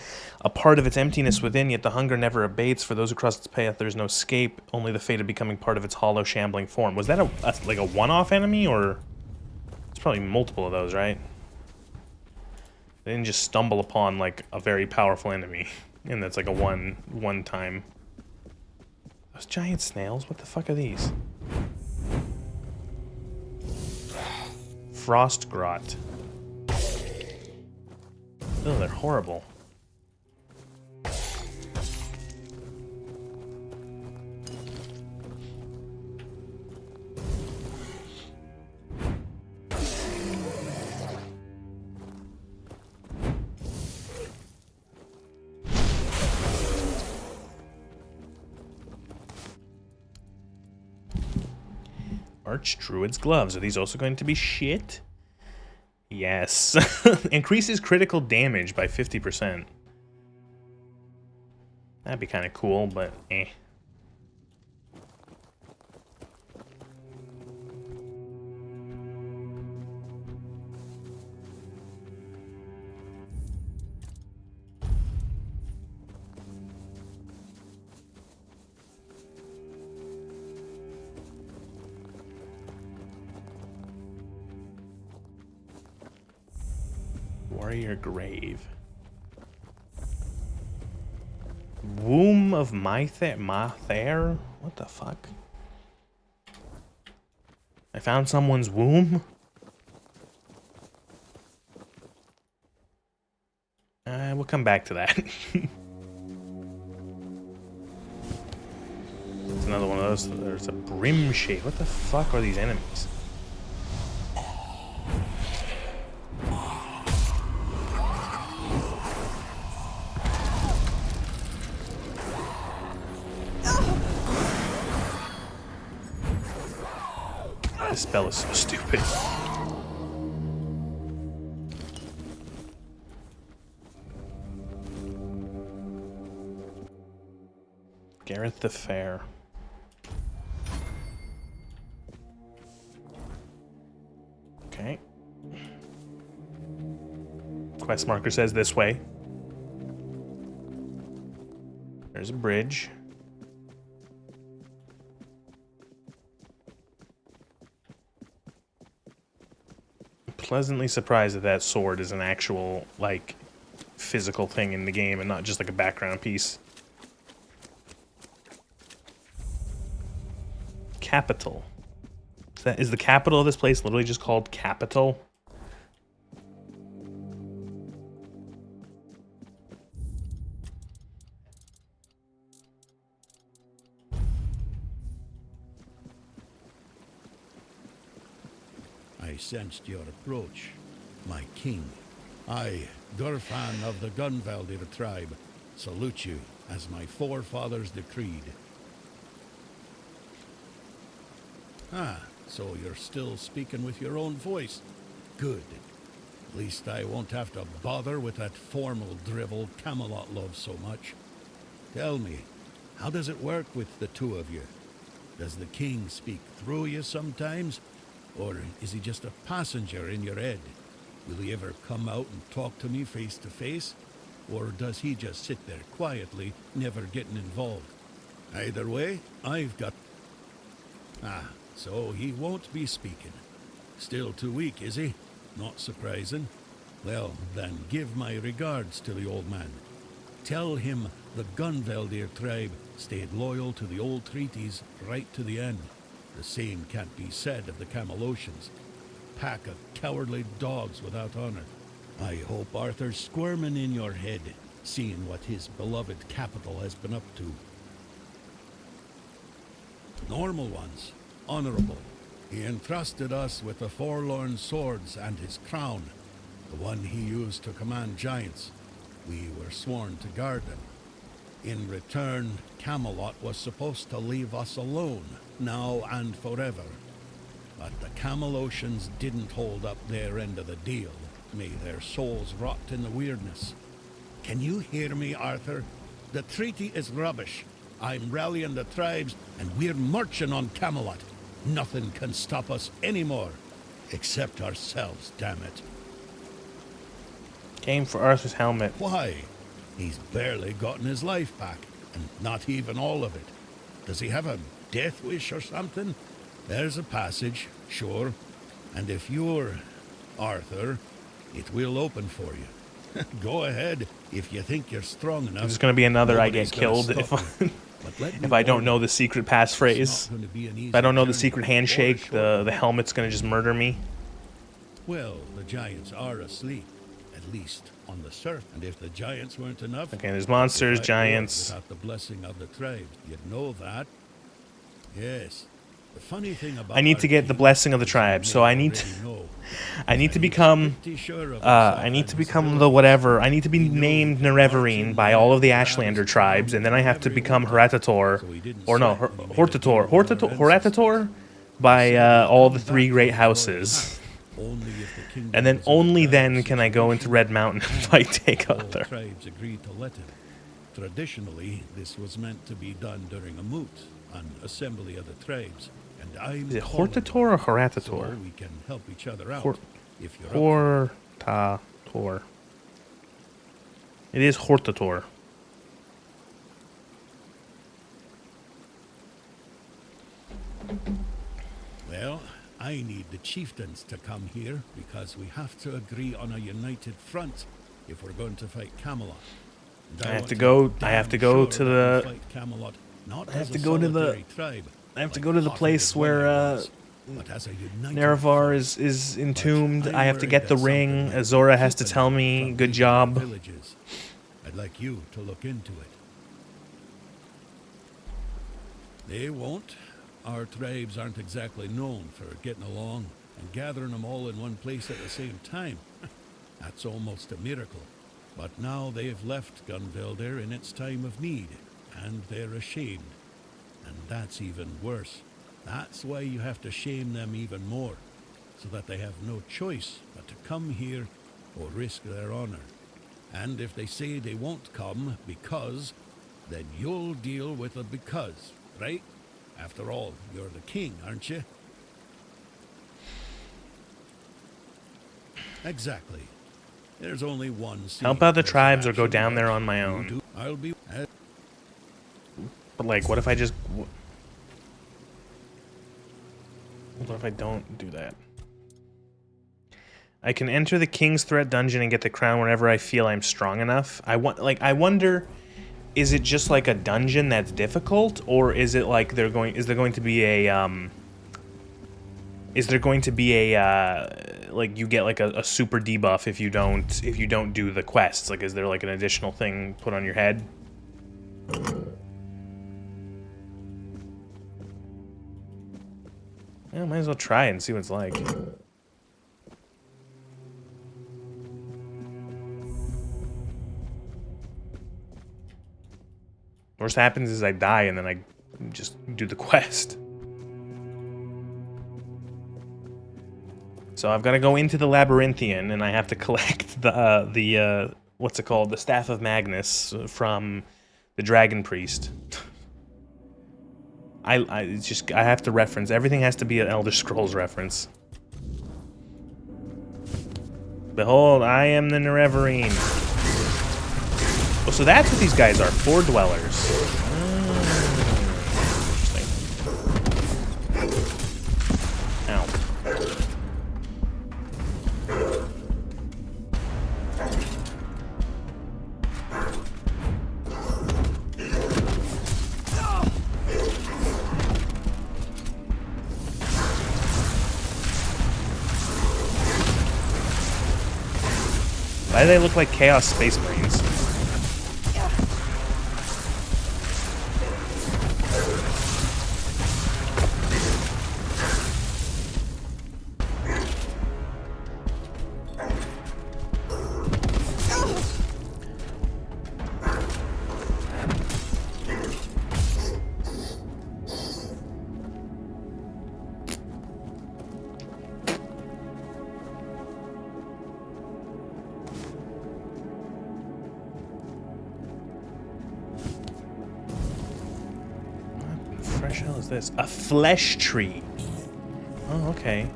a part of its emptiness within, yet the hunger never abates. For those who cross its path, there is no escape, only the fate of becoming part of its hollow, shambling form. Was that like a one-off enemy, or... It's probably multiple of those, right? They didn't just stumble upon, like, a very powerful enemy, and that's like a one-time... Those giant snails? What the fuck are these? Frost grot. Oh, they're horrible. Archdruid's gloves. Are these also going to be shit? Yes. Increases critical damage by 50%. That'd be kind of cool, but eh. Warrior grave. Womb of Mythair? What the fuck? I found someone's womb? We'll come back to that. there's a brim shade. What the fuck are these enemies? This spell is so stupid. Gareth the Fair. Okay. Quest marker says this way. There's a bridge. Pleasantly surprised that that sword is an actual, like, physical thing in the game and not just like a background piece. Capital. Is the capital of this place literally just called Capital? I sensed your approach, my king. I, Durfan of the Gunvaldir tribe, salute you as my forefathers decreed. Ah, so you're still speaking with your own voice. Good. At least I won't have to bother with that formal drivel Camelot loves so much. Tell me, how does it work with the two of you? Does the king speak through you sometimes? Or is he just a passenger in your head? Will he ever come out and talk to me face to face? Or does he just sit there quietly, never getting involved? Either way, I've got... Ah, so he won't be speaking. Still too weak, is he? Not surprising. Well, then give my regards to the old man. Tell him the Gunvaldir tribe stayed loyal to the old treaties right to the end. The same can't be said of the Camelocians. Pack of cowardly dogs without honor. I hope Arthur's squirming in your head, seeing what his beloved capital has been up to. Normal ones, honorable. He entrusted us with the forlorn swords and his crown, the one he used to command giants. We were sworn to guard them. In return, Camelot was supposed to leave us alone, now and forever. But the Camelocians didn't hold up their end of the deal. May their souls rot in the weirdness. Can you hear me, Arthur? The treaty is rubbish. I'm rallying the tribes, and we're marching on Camelot. Nothing can stop us anymore. Except ourselves, damn it. Game for Arthur's helmet. Why? He's barely gotten his life back, and not even all of it. Does he have a death wish or something? There's a passage, sure. And if you're Arthur, it will open for you. Go ahead, if you think you're strong enough. There's going to be another I get Nobody's gonna killed stop you. if I don't know the secret passphrase. If I don't know the secret handshake, the helmet's going to just murder me. Well, the giants are asleep, at least on the surface. And if the giants weren't enough... Okay, there's monsters, if I giants. without the blessing of the tribes, you'd know that. Yes. The funny thing about I need to get the blessing of the tribe, so I need to... I need to become... I need to become the whatever. I need to be named Nerevarine by all of the Ashlander tribes, and then I have to become Horatator. Or no, Horatator by all the three great houses. And then only then can I go into Red Mountain and fight Takeother. Tribes agreed to let him. Traditionally, this was meant to be done during a moot, an assembly of the tribes. And I'm Is it Hortator or Horatator? so we can help each other out. If you're Hortator. It is Hortator. Well, I need the chieftains to come here because we have to agree on a united front if we're going to fight Camelot. And I have to go to the... fight Camelot, not I have as to a go to the... solitary tribe, I have to like go to the haughty place where but as a united Nerevar front. is entombed. But I have to worry get the that ring. something might Azora has to keep tell them me, from good leaving job. their villages. I'd like you to look into it. They won't, Our tribes aren't exactly known for getting along, and gathering them all in one place at the same time. That's almost a miracle. But now they've left Gunvelder in its time of need, and they're ashamed. And that's even worse. That's why you have to shame them even more, so that they have no choice but to come here or risk their honor. And if they say they won't come because, then you'll deal with the because, right? After all, you're the king, aren't you? Exactly. There's only one. Help out the tribes or go down there on my own. I'll be. But like, what if I just? What if I don't do that? I can enter the King's Threat dungeon and get the crown whenever I feel I'm strong enough. I wonder, is it just like a dungeon that's difficult, or is it like is there going to be a like you get like a super debuff if you don't do the quests? Like, is there like an additional thing put on your head? Yeah, might as well try it and see what it's like. Worst happens is I die and then I just do the quest. So I've got to go into the Labyrinthian and I have to collect the what's it called? The Staff of Magnus from the Dragon Priest. I have to reference. Everything has to be an Elder Scrolls reference. Behold, I am the Nerevarine. Oh, so that's what these guys are. Four dwellers. Interesting. Ow. Why do they look like Chaos Space Marines? This? A flesh tree. Oh, okay.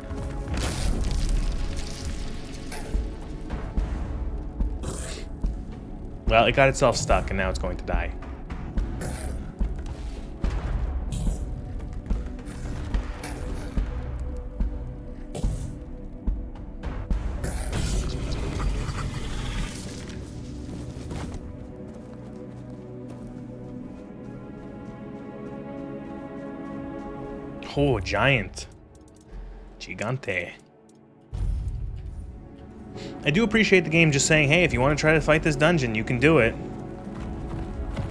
Well, it got itself stuck and now it's going to die. Oh, giant. Gigante. I do appreciate the game just saying, hey, if you want to try to fight this dungeon, you can do it.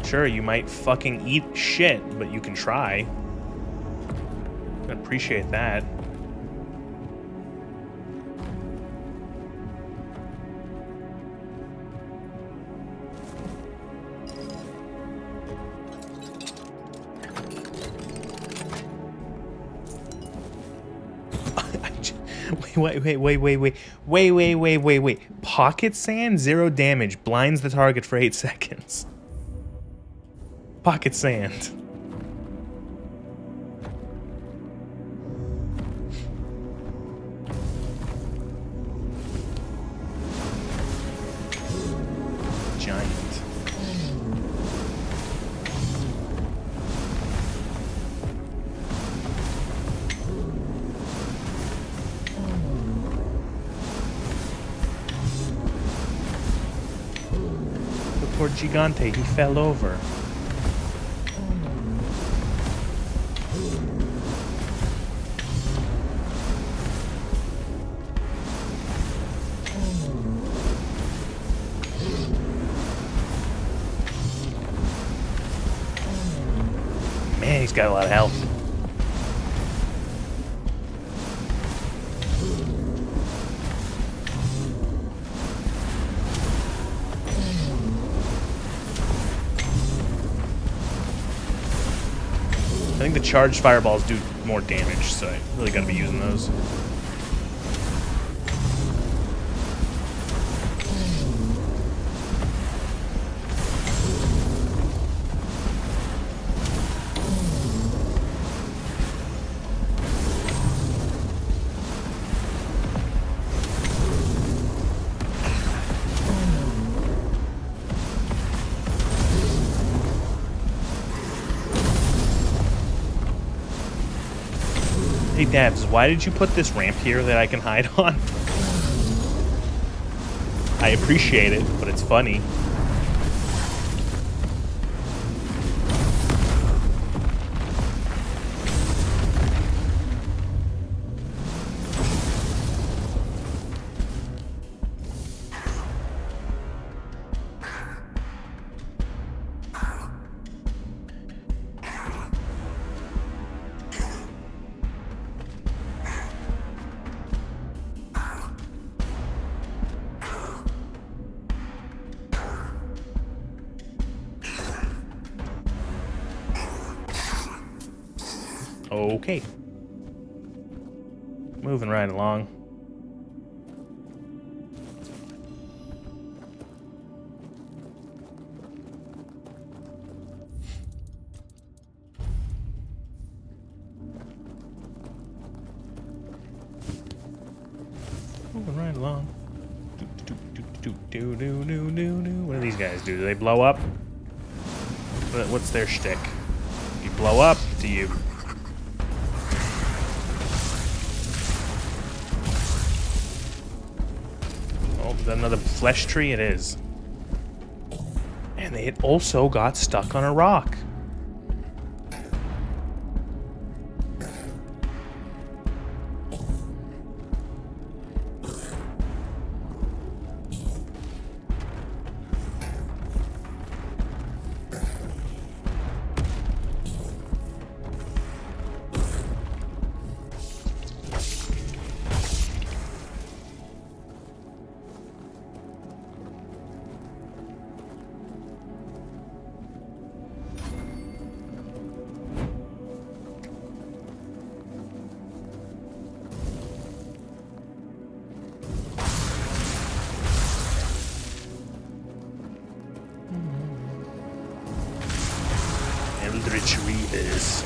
Sure, you might fucking eat shit, but you can try. I appreciate that. Wait. Pocket sand, 0 damage, blinds the target for 8 seconds. Pocket sand. Giant. Poor Gigante, he fell over. Man, he's got a lot of health. think the charged fireballs do more damage, so I really gotta be using those. Hey Dabs, why did you put this ramp here that I can hide on? I appreciate it, but it's funny. Okay. Moving right along. Moving right along. What do these guys do? Do they blow up? What's their shtick? You blow up, do you... Another flesh tree it is. And it also got stuck on a rock. Eldritch Reavers.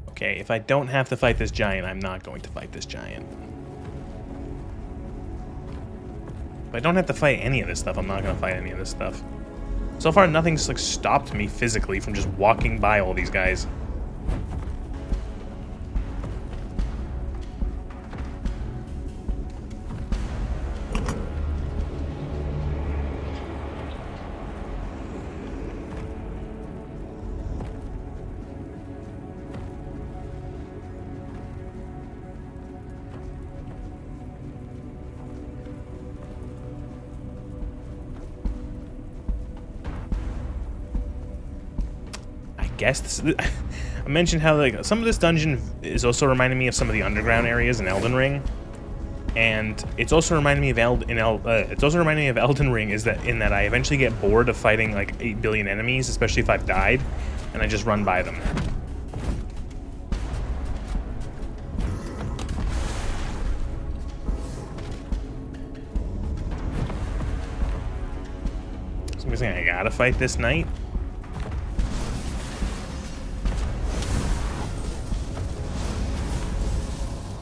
Okay, if I don't have to fight this giant, I'm not going to fight this giant. If I don't have to fight any of this stuff, I'm not going to fight any of this stuff. So far, nothing's like stopped me physically from just walking by all these guys. Guess this is, I mentioned how like some of this dungeon is also reminding me of some of the underground areas in Elden Ring, and it's also reminding me of Elden Ring is that in that I eventually get bored of fighting like 8 billion enemies, especially if I've died, and I just run by them. So I'm guessing I gotta fight this knight.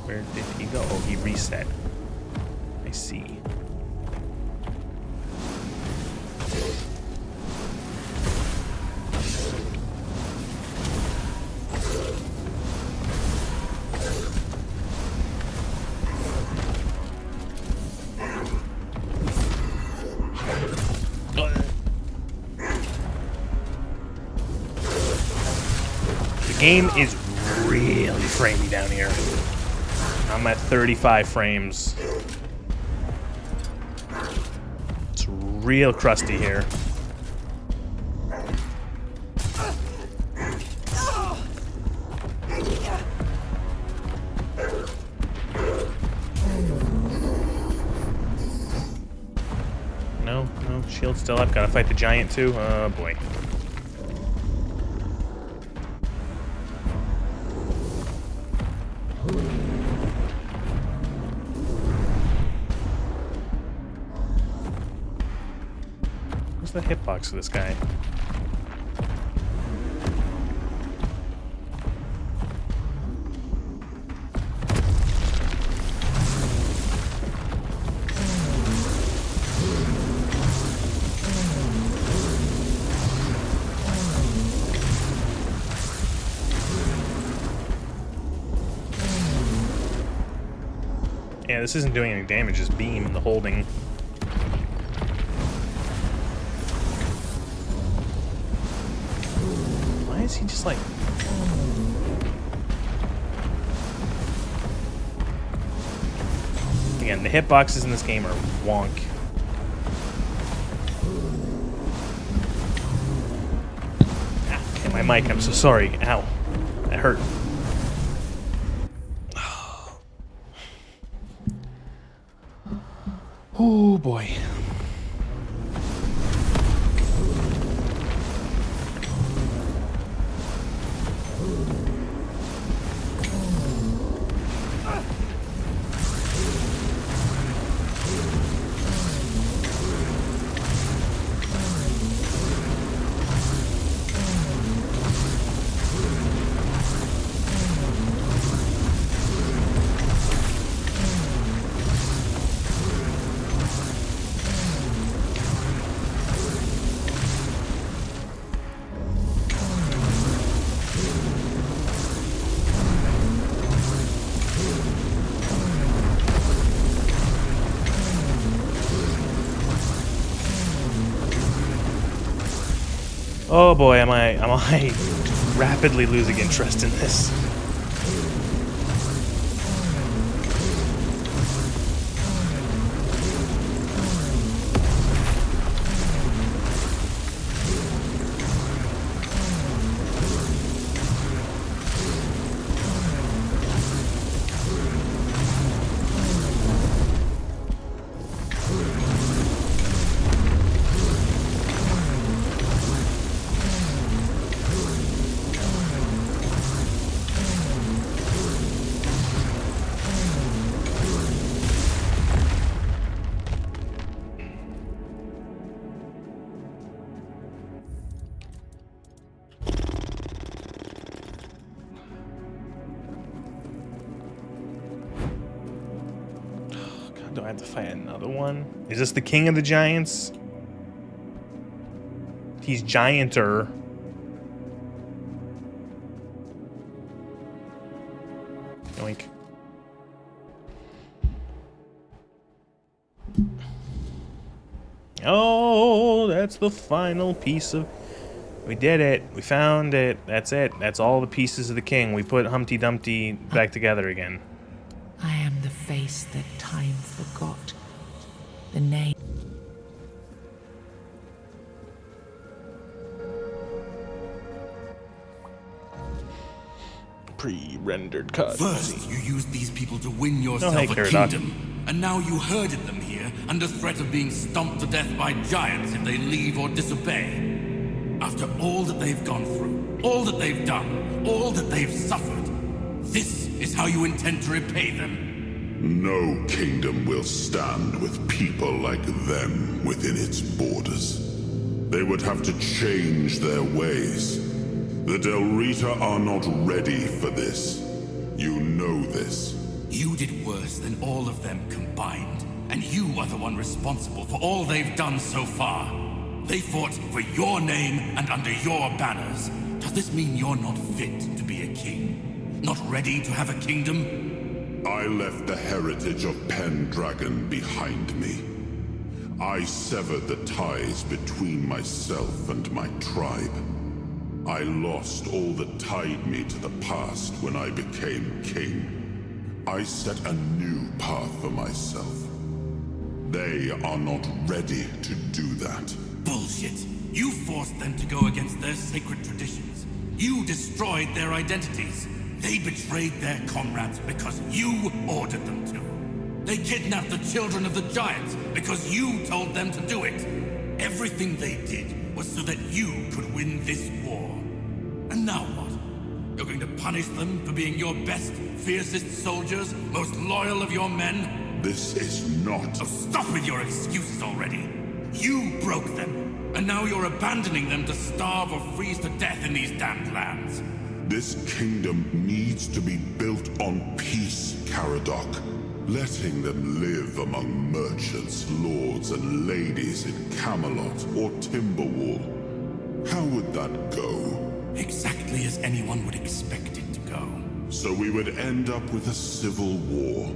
Where did he go? Oh, he reset. I see. The game is really framey down here. I'm at 35 frames. It's real crusty here. No, shield's still up. Gotta fight the giant too. Oh boy. What's the hitbox of this guy? Yeah, this isn't doing any damage, just beam and the holding. Why is he just like... Again, the hitboxes in this game are wonk. Ah, hit my mic, I'm so sorry. Ow. That hurt. Oh boy. Oh boy, am I rapidly losing interest in this. Do I have to fight another one? Is this the king of the giants? He's gianter. Yoink. Oh, that's the final piece of... We did it. We found it. That's it. That's all the pieces of the king. We put Humpty Dumpty back together again. I am the face that time forgot. The name. Pre-rendered cut. First, you used these people to win yourself a kingdom, and now you herded them here under threat of being stomped to death by giants if they leave or disobey. After all that they've gone through, all that they've done, all that they've suffered, this is how you intend to repay them. No kingdom will stand with people like them within its borders. They would have to change their ways. The Del Rita are not ready for this. You know this. You did worse than all of them combined. and you are the one responsible for all they've done so far. They fought for your name and under your banners. Does this mean you're not fit to be a king? Not ready to have a kingdom? I left the heritage of Pendragon behind me. I severed the ties between myself and my tribe. I lost all that tied me to the past when I became king. I set a new path for myself. They are not ready to do that. Bullshit. You forced them to go against their sacred traditions. You destroyed their identities. They betrayed their comrades because you ordered them to. They kidnapped the children of the giants because you told them to do it. Everything they did was so that you could win this war. And now what? You're going to punish them for being your best, fiercest soldiers, most loyal of your men? This is not... Oh, stop with your excuses already. You broke them, and now you're abandoning them to starve or freeze to death in these damned lands. This kingdom needs to be built on peace, Caradoc. Letting them live among merchants, lords, and ladies in Camelot or Timberwall. How would that go? Exactly as anyone would expect it to go. So we would end up with a civil war.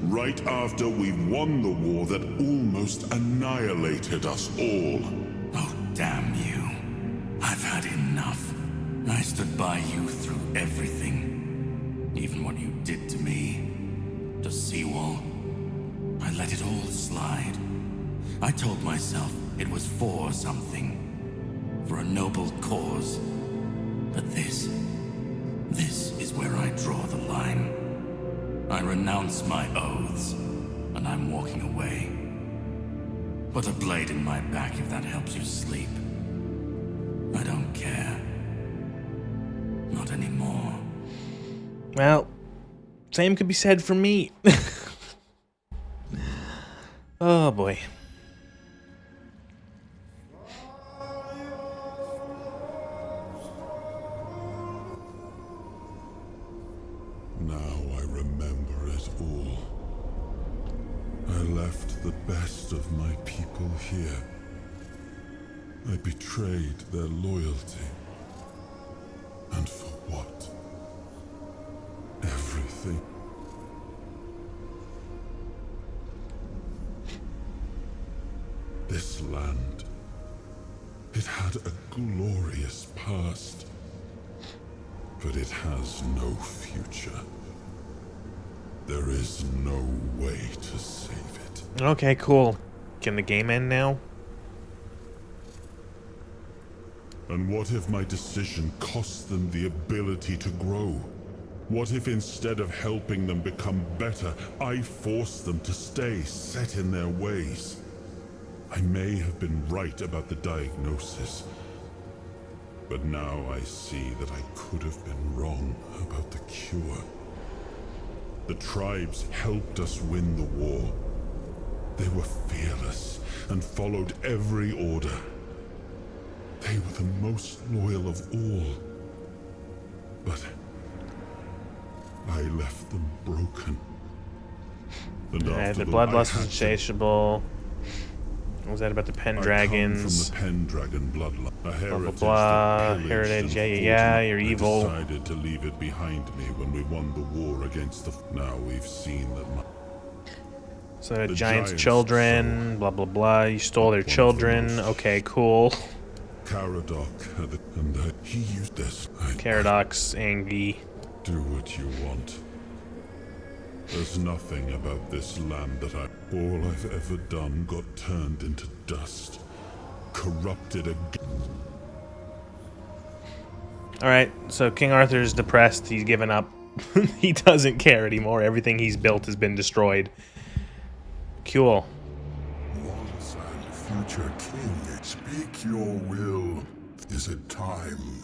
Right after we won the war that almost annihilated us all. Oh, damn you. I've had enough. I stood by you through everything. Even what you did to me. To Seawall. I let it all slide. I told myself it was for something. For a noble cause. But this is where I draw the line. I renounce my oaths, and I'm walking away. Put a blade in my back if that helps you sleep. I don't care. Not anymore. Well, same could be said for me. Oh boy. Now I remember it all. I left the best of my people here. I betrayed their loyalty. And for what? Everything. This land, it had a glorious past. But it has no future. There is no way to save it. Okay, cool. Can the game end now? And what if my decision costs them the ability to grow? What if instead of helping them become better, I force them to stay set in their ways? I may have been right about the diagnosis. But now I see that I could have been wrong about the cure. The tribes helped us win the war. They were fearless and followed every order. They were the most loyal of all. But I left them broken. And The bloodlust was insatiable. What was that about the Pendragons? From the Pendragon bloodline. A heritage blah, heritage, yeah, you're evil. I decided to leave it behind me when we won the war against the... Now we've seen that So the giants' children, blah, blah, blah. You stole their children. Okay, cool. Caradoc had it, and he used this. Caradoc's angry. Do what you want. There's nothing about this land that all I've ever done got turned into dust. Corrupted again. Alright, so King Arthur's depressed. He's given up. He doesn't care anymore. Everything he's built has been destroyed. Cool. Once and future king, speak your will. Is it time?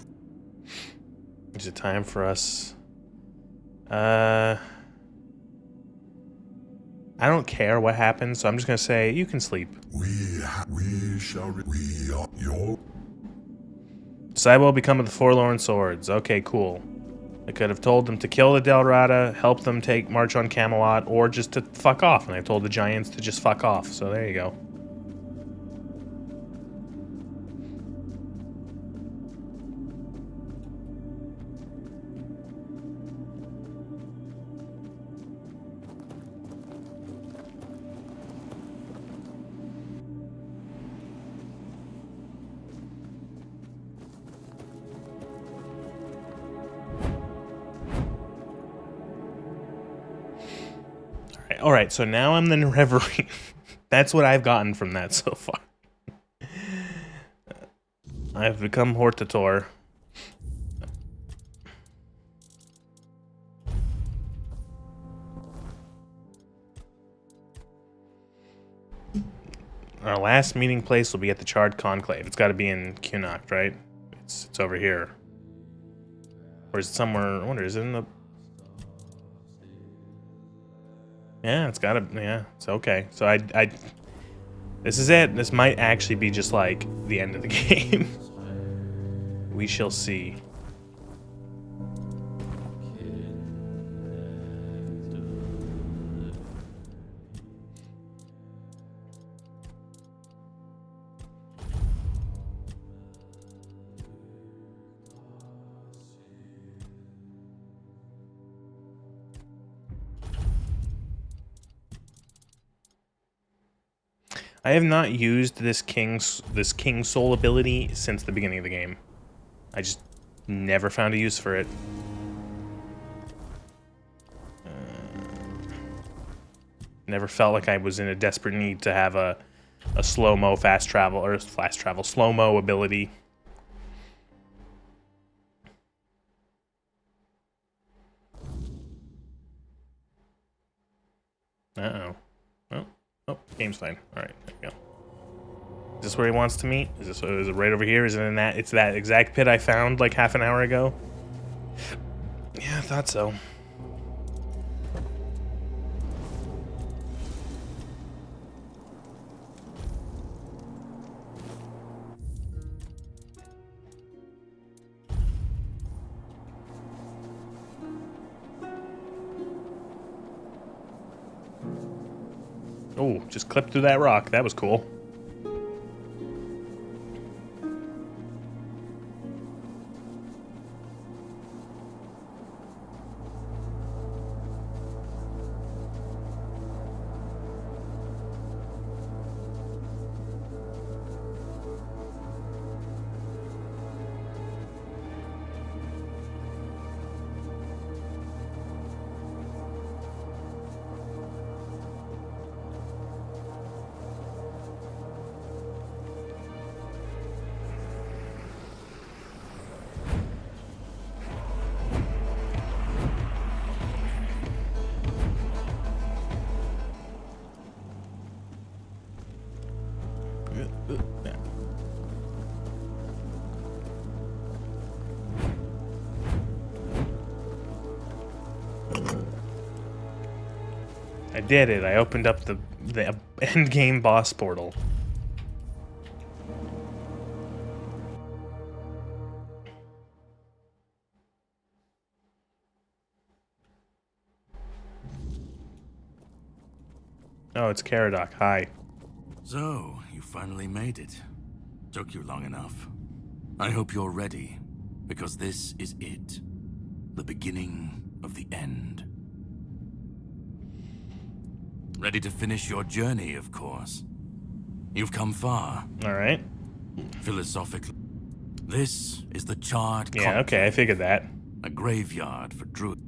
Is it time for us? I don't care what happens, so I'm just gonna say you can sleep. We are your... Cybele become the Forlorn Swords. Okay, cool. I could have told them to kill the Delrata, help them march on Camelot, or just to fuck off. And I told the giants to just fuck off. So there you go. All right, so now I'm the Reverie. That's what I've gotten from that so far. I've become Hortator. Our last meeting place will be at the Charred Conclave. It's got to be in Cunnacht, right? It's over here. Or is it somewhere? I wonder, is it in the... Yeah, it's gotta, yeah, it's okay. So this is it. This might actually be just like the end of the game. We shall see. I have not used this King Soul ability since the beginning of the game. I just never found a use for it. Never felt like I was in a desperate need to have a slow-mo slow-mo ability. Uh-oh. Oh, game's fine. All right, there we go. Is this where he wants to meet? Is it right over here? Is it in that? It's that exact pit I found like half an hour ago. Yeah, I thought so. Oh, just clipped through that rock. That was cool. I did it. I opened up the end game boss portal. Oh, it's Caradoc. Hi. So, you finally made it. Took you long enough. I hope you're ready, because this is it. The beginning of the end. Ready to finish your journey, of course. You've come far. All right. Philosophically, this is the Charred Conclave. Yeah, okay, I figured that. A graveyard for druids.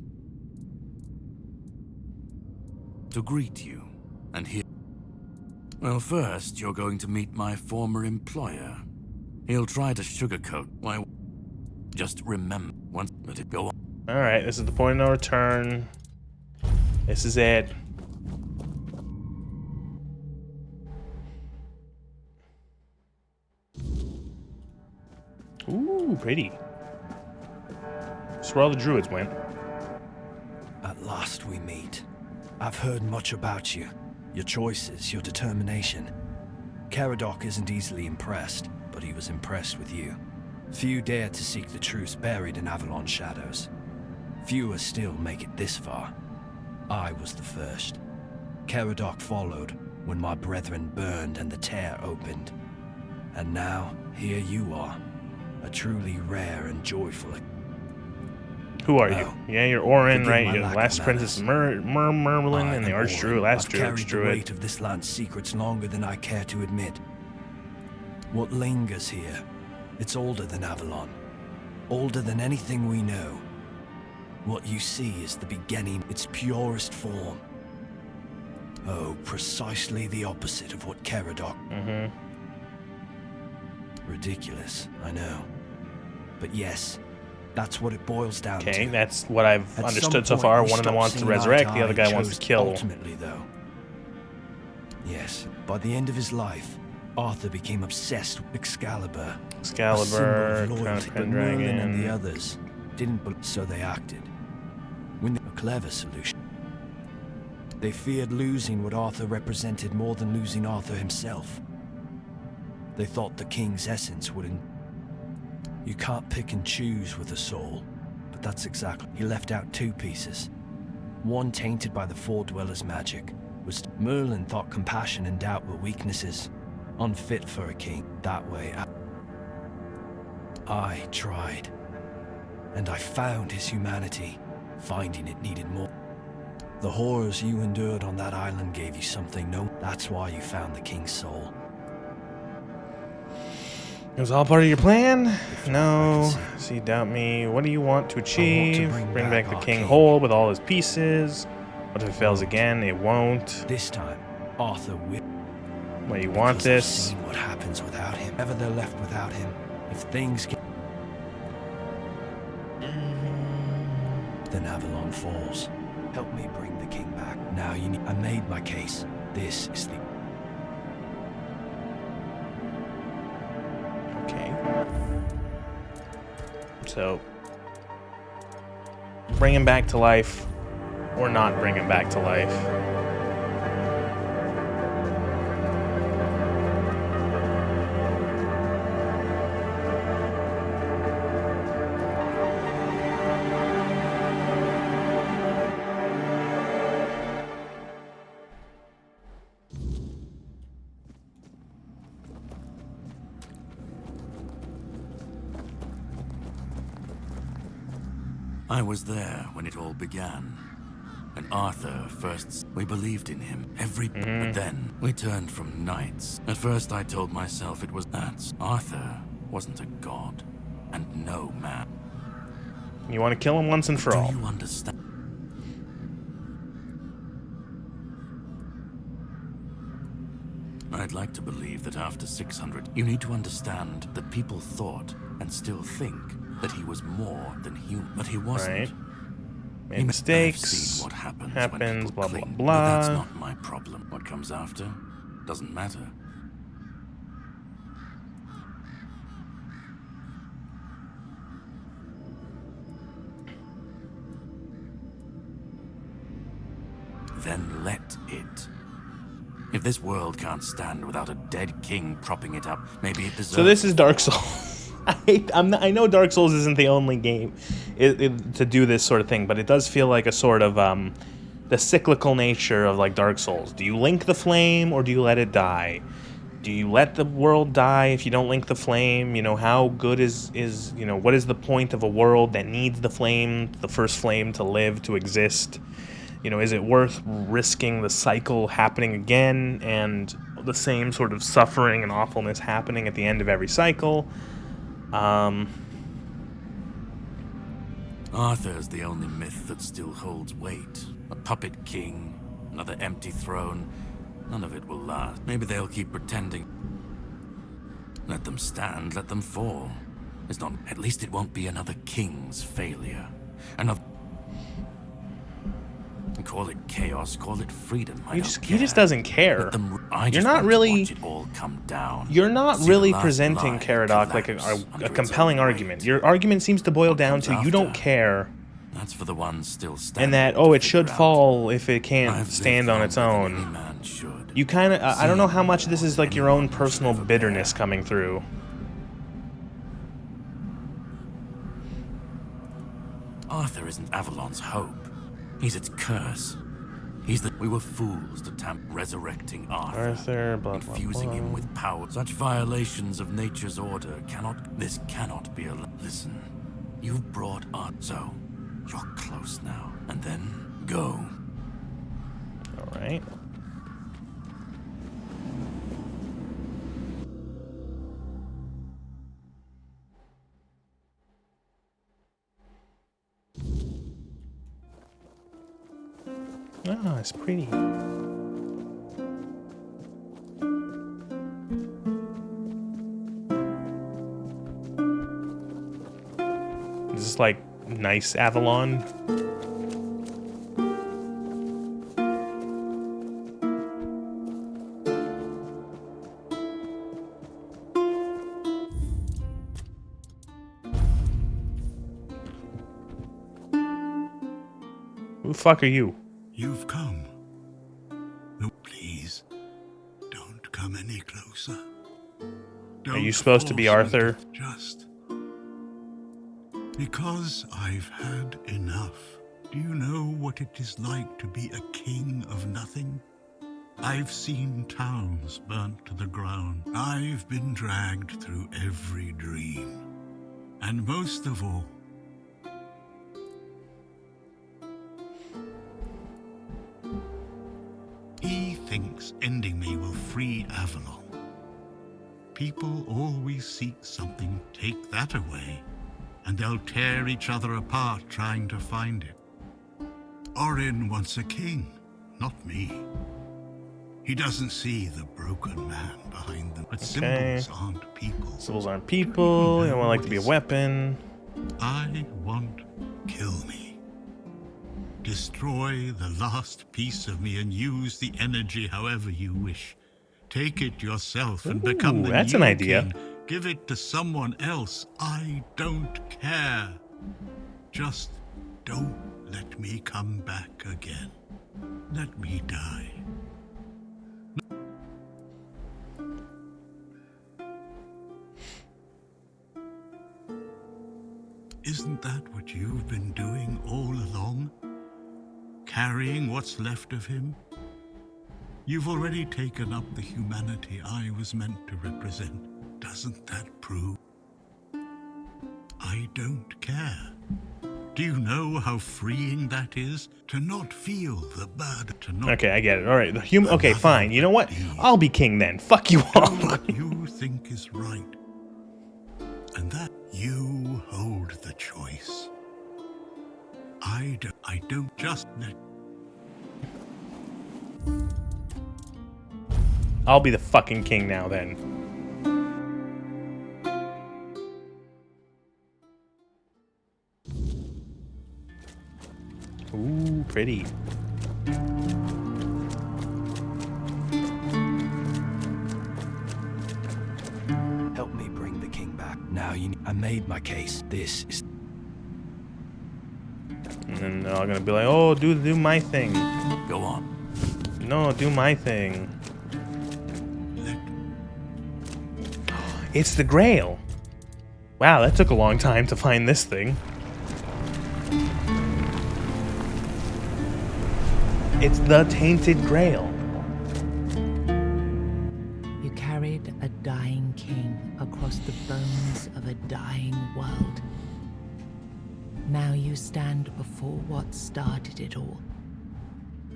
To greet you, and here... Well, first, you're going to meet my former employer. He'll try to sugarcoat why... Just remember, once let it go on. Alright, this is the point of no return. This is it. Ooh, pretty. That's where all the druids went. At last we meet. I've heard much about you. Your choices, your determination. Caradoc isn't easily impressed, but he was impressed with you. Few dare to seek the truths buried in Avalon shadows. Fewer still make it this far. I was the first. Caradoc followed when my brethren burned and the tear opened. And now, here you are. A truly rare and joyful... Who are you? Yeah, you're Orin, right? You're the lack last of Princess manners. Merlin I and the am Archdruid, Orin. last I've carried the weight Druid. of this land's secrets longer than I care to admit. What lingers here, it's older than Avalon. Older than anything we know. What you see is the beginning, its purest form. Oh, precisely the opposite of what Caradoc... Ridiculous, I know. But yes, that's what it boils down to. Okay, that's what I've At understood so some point, far. we One of them stopped wants to seeing eye resurrect, the eye other guy and wants to chose kill. Ultimately, though. Yes, by the end of his life, Arthur became obsessed with Excalibur. Excalibur, a symbol of Crown loyalty, of but Merlin and Pendragon. the others didn't believe, so they acted. With a clever solution. They feared losing what Arthur represented more than losing Arthur himself. They thought the king's essence would... You can't pick and choose with a soul, but that's exactly... He left out two pieces. One tainted by the Four Dwellers' magic. Merlin thought compassion and doubt were weaknesses, unfit for a king. That way, I tried. And I found his humanity, finding it needed more. The horrors you endured on that island gave you something no... That's why you found the king's soul. It was all part of your plan? No. See, doubt me. What do you want to achieve? Bring back the king whole with all his pieces. What if it fails again? It won't. This time, Arthur will. Well, you want this? I've seen what happens without him. Ever they're left without him. If things get... Then Avalon falls. Help me bring the king back. Now you need... I made my case. This is the... Okay. So, bring him back to life, or not bring him back to life. I was there when it all began. And Arthur first, we believed in him. But then, we turned from knights. At first I told myself it was that. Arthur wasn't a god. And no man. You want to kill him once and for all. Do you understand? I'd like to believe that after 600, you need to understand that people thought, and still think, that he was more than human. But he wasn't. Right. Made mistakes. I've seen what happens blah, when blah, cling. blah. But that's not my problem. What comes after doesn't matter. Then let it. If this world can't stand without a dead king propping it up, maybe it deserves... So this is Dark Souls. I know Dark Souls isn't the only game to do this sort of thing, but it does feel like a sort of the cyclical nature of like Dark Souls. Do you link the flame or do you let it die? Do you let the world die if you don't link the flame? You know, how good is you know, what is the point of a world that needs the flame, the first flame, to live, to exist? You know, is it worth risking the cycle happening again and the same sort of suffering and awfulness happening at the end of every cycle? Arthur's the only myth that still holds weight. A puppet king, another empty throne. None of it will last. Maybe they'll keep pretending. Let them stand, let them fall. It's not... At least it won't be another king's failure. Another... Call it chaos, call it freedom. He just doesn't care. You're not really... You're not really presenting Caradoc like a compelling argument. Your argument seems to boil down to you don't care. That's for the ones still standing. And that, oh, it should fall if it can't stand on its own. You kind of... I don't know how much this is like your own personal bitterness coming through. Arthur isn't Avalon's hope. He's its curse. He's the... We were fools to tempt resurrecting Arthur, blah, infusing blah, blah. him with power. Such violations of nature's order cannot... This cannot be a... Listen, you've brought Arthur, so you're close now. And then go. All right. Ah, it's pretty. Is this like nice Avalon? Who the fuck are you? You've come. No, please, don't come any closer. Are you supposed to be Arthur? Just because I've had enough. Do you know what it is like to be a king of nothing? I've seen towns burnt to the ground. I've been dragged through every dream. And most of all, he thinks ending me will free Avalon. People always seek something, take that away, and they'll tear each other apart trying to find it. Orin wants a king, not me. He doesn't see the broken man behind them, but symbols aren't people. Symbols aren't people, you don't like to be a weapon. I want kill me. Destroy the last piece of me and use the energy however you wish. Take it yourself and become the that's new an idea. king. Give it to someone else. I don't care. Just don't let me come back again. Let me die. Isn't that what you've been doing all along? Carrying what's left of him? You've already taken up the humanity I was meant to represent. Doesn't that prove? I don't care. Do you know how freeing that is? To not feel the burden, to not... Okay, I get it. All right, okay, fine. You know what? I'll be king then. Fuck you all. Do what you think is right. And that you hold the choice. I don't just let... I'll be the fucking king now then. Ooh, pretty. Help me bring the king back. Now I made my case. This is... And then they're all gonna be like, oh, do my thing. Go on. No, do my thing. It's the Grail. Wow, that took a long time to find this thing. It's the Tainted Grail. You carried a dying king across the bones of a dying world. Now you stand before what started it all.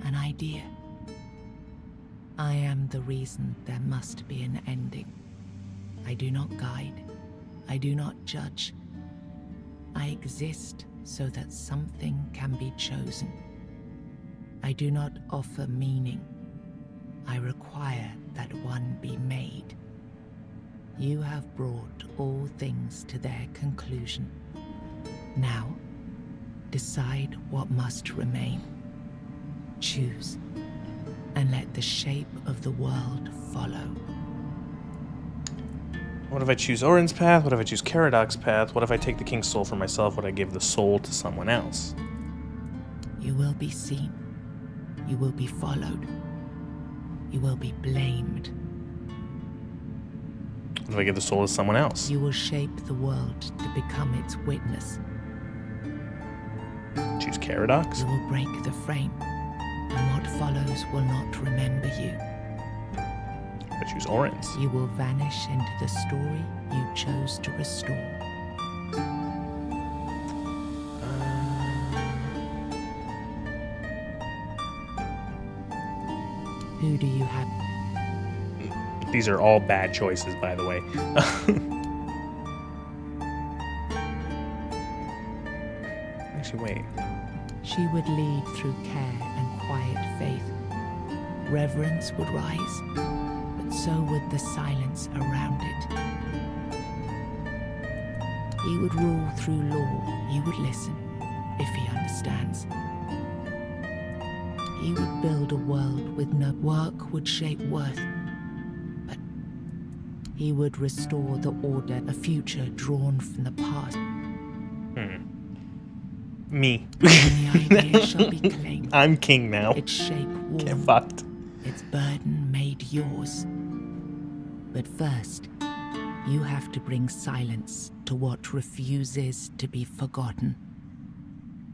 An idea. I am the reason there must be an ending. I do not guide. I do not judge. I exist so that something can be chosen. I do not offer meaning. I require that one be made. You have brought all things to their conclusion. Now, decide what must remain. Choose, and let the shape of the world follow. What if I choose Orin's path? What if I choose Caradoc's path? What if I take the king's soul for myself? Would I give the soul to someone else? You will be seen. You will be followed. You will be blamed. What if I give the soul to someone else? You will shape the world to become its witness. Caradox? You will break the frame, and what follows will not remember you. But choose Orin's. You will vanish into the story you chose to restore. Who do you have? These are all bad choices, by the way. Actually, wait. She would lead through care and quiet faith. Reverence would rise, but so would the silence around it. He would rule through law. You would listen, if he understands. He would build a world with no work would shape worth, but he would restore the order, a future drawn from the past. Me. And the idea shall be claimed. I'm king now. Its shape worn. Get fucked. Its burden made yours. But first, you have to bring silence to what refuses to be forgotten.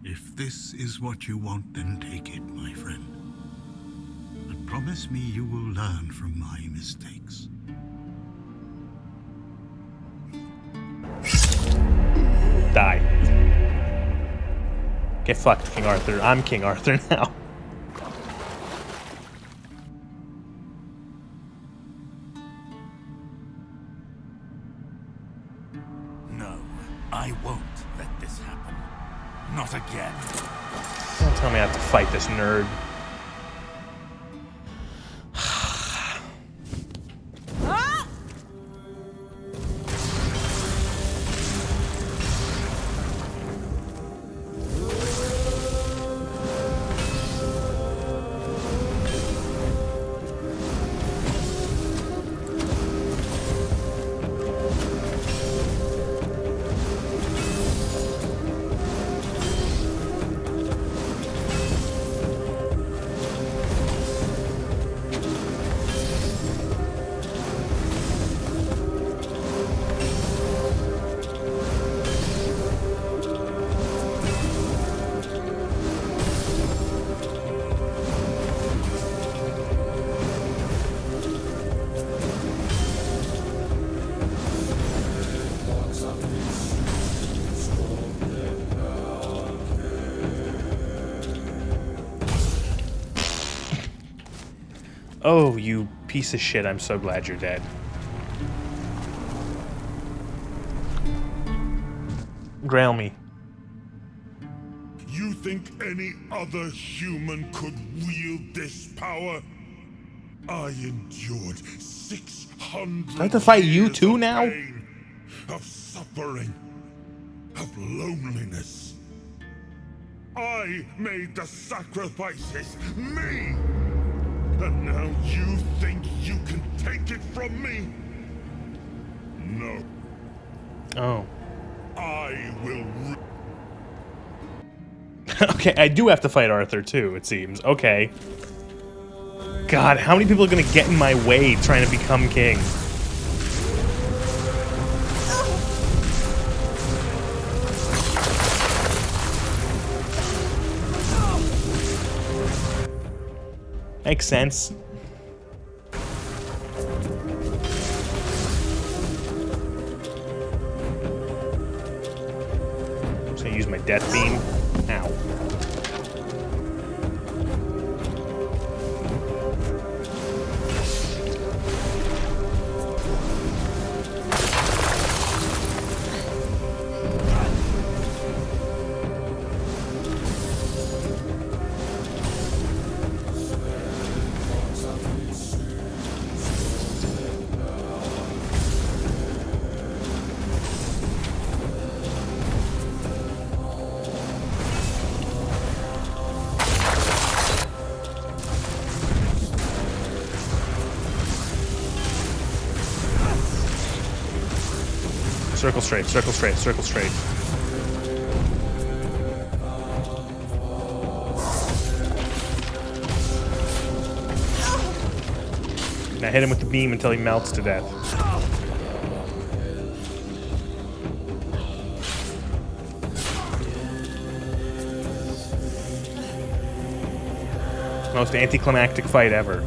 If this is what you want, then take it, my friend. But promise me you will learn from my mistakes. Die. Get fucked, King Arthur. I'm King Arthur now. No, I won't let this happen. Not again. Don't tell me I have to fight this nerd. Oh, you piece of shit. I'm so glad you're dead. Grail me. You think any other human could wield this power? I endured 600 Do I have to fight you years too of now? pain, of suffering, of loneliness. I made the sacrifices, me! And now you think you can take it from me? No. Oh. I will. Okay, I do have to fight Arthur too, it seems. Okay. God, how many people are gonna get in my way trying to become king? Makes sense. I'm just gonna use my death beam. Ow. Circle straight, circle straight, circle straight. Now hit him with the beam until he melts to death. Most anticlimactic fight ever.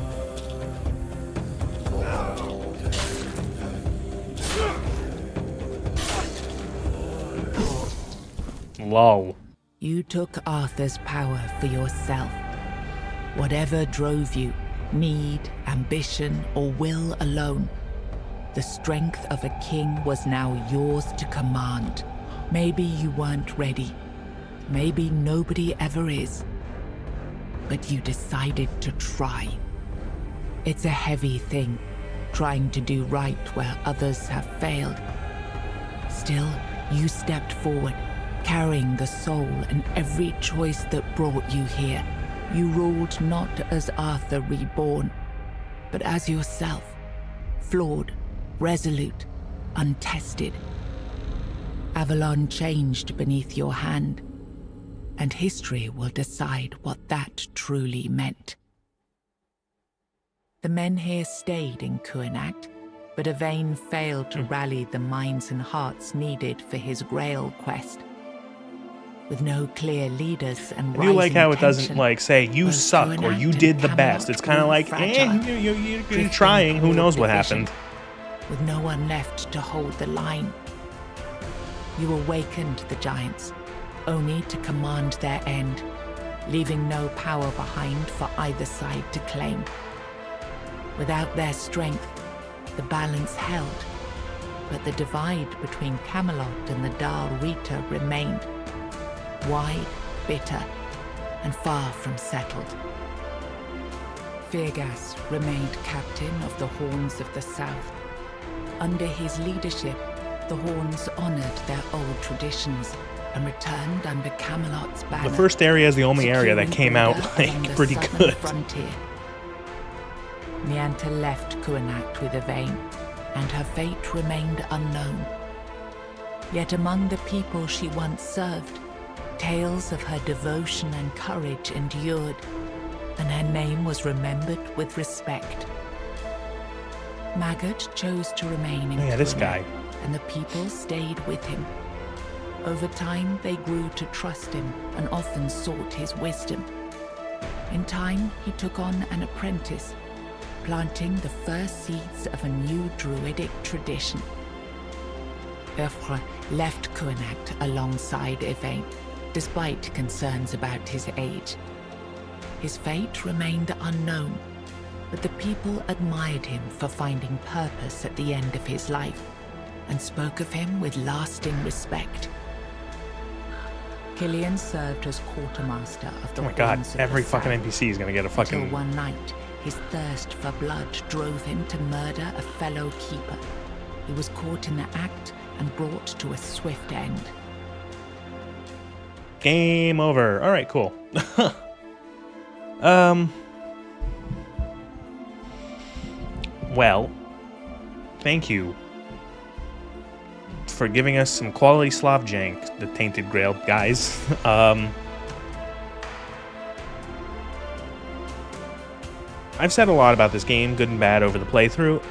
Lol. You took Arthur's power for yourself. Whatever drove you, need, ambition, or will alone, the strength of a king was now yours to command. Maybe you weren't ready. Maybe nobody ever is. But you decided to try. It's a heavy thing, trying to do right where others have failed. Still, you stepped forward, carrying the soul and every choice that brought you here. You ruled not as Arthur reborn, but as yourself, flawed, resolute, untested. Avalon changed beneath your hand, and history will decide what that truly meant. The men here stayed in Kuanacht, but Yvain failed to rally the minds and hearts needed for his Grail quest. With no clear leaders and I do like how it doesn't tension, like say you both suck or you Kuanacht did and the best. Camelot It's kind of grew like, fragile, you're drifting trying. Who toward knows what division, happened? with no one left to hold the line. You awakened the giants, only to command their end, leaving no power behind for either side to claim. Without their strength, the balance held, but the divide between Camelot and the Dal Rita remained, wide, bitter, and far from settled. Firgas remained captain of the Horns of the South. Under his leadership, the Horns honored their old traditions and returned under Camelot's banner. The first area is the only area that securing came out order like along the pretty southern good. Frontier. Nianta left Kuanacht with Yvain, and her fate remained unknown. Yet among the people she once served, tales of her devotion and courage endured, and her name was remembered with respect. Maggot chose to remain in this Kuanacht, guy. and the people stayed with him. Over time, they grew to trust him and often sought his wisdom. In time, he took on an apprentice, planting the first seeds of a new druidic tradition. Eufre left Kuanacht alongside Yvain, despite concerns about his age. His fate remained unknown, but the people admired him for finding purpose at the end of his life, and spoke of him with lasting respect. Killian served as quartermaster of the Oh my god, Horns of every the fucking South, NPC is gonna get a until fucking... one night, his thirst for blood drove him to murder a fellow keeper. He was caught in the act and brought to a swift end. Game over. Alright, cool. Well, thank you for giving us some quality Slav jank, the Tainted Grail guys. I've said a lot about this game, good and bad, over the playthrough.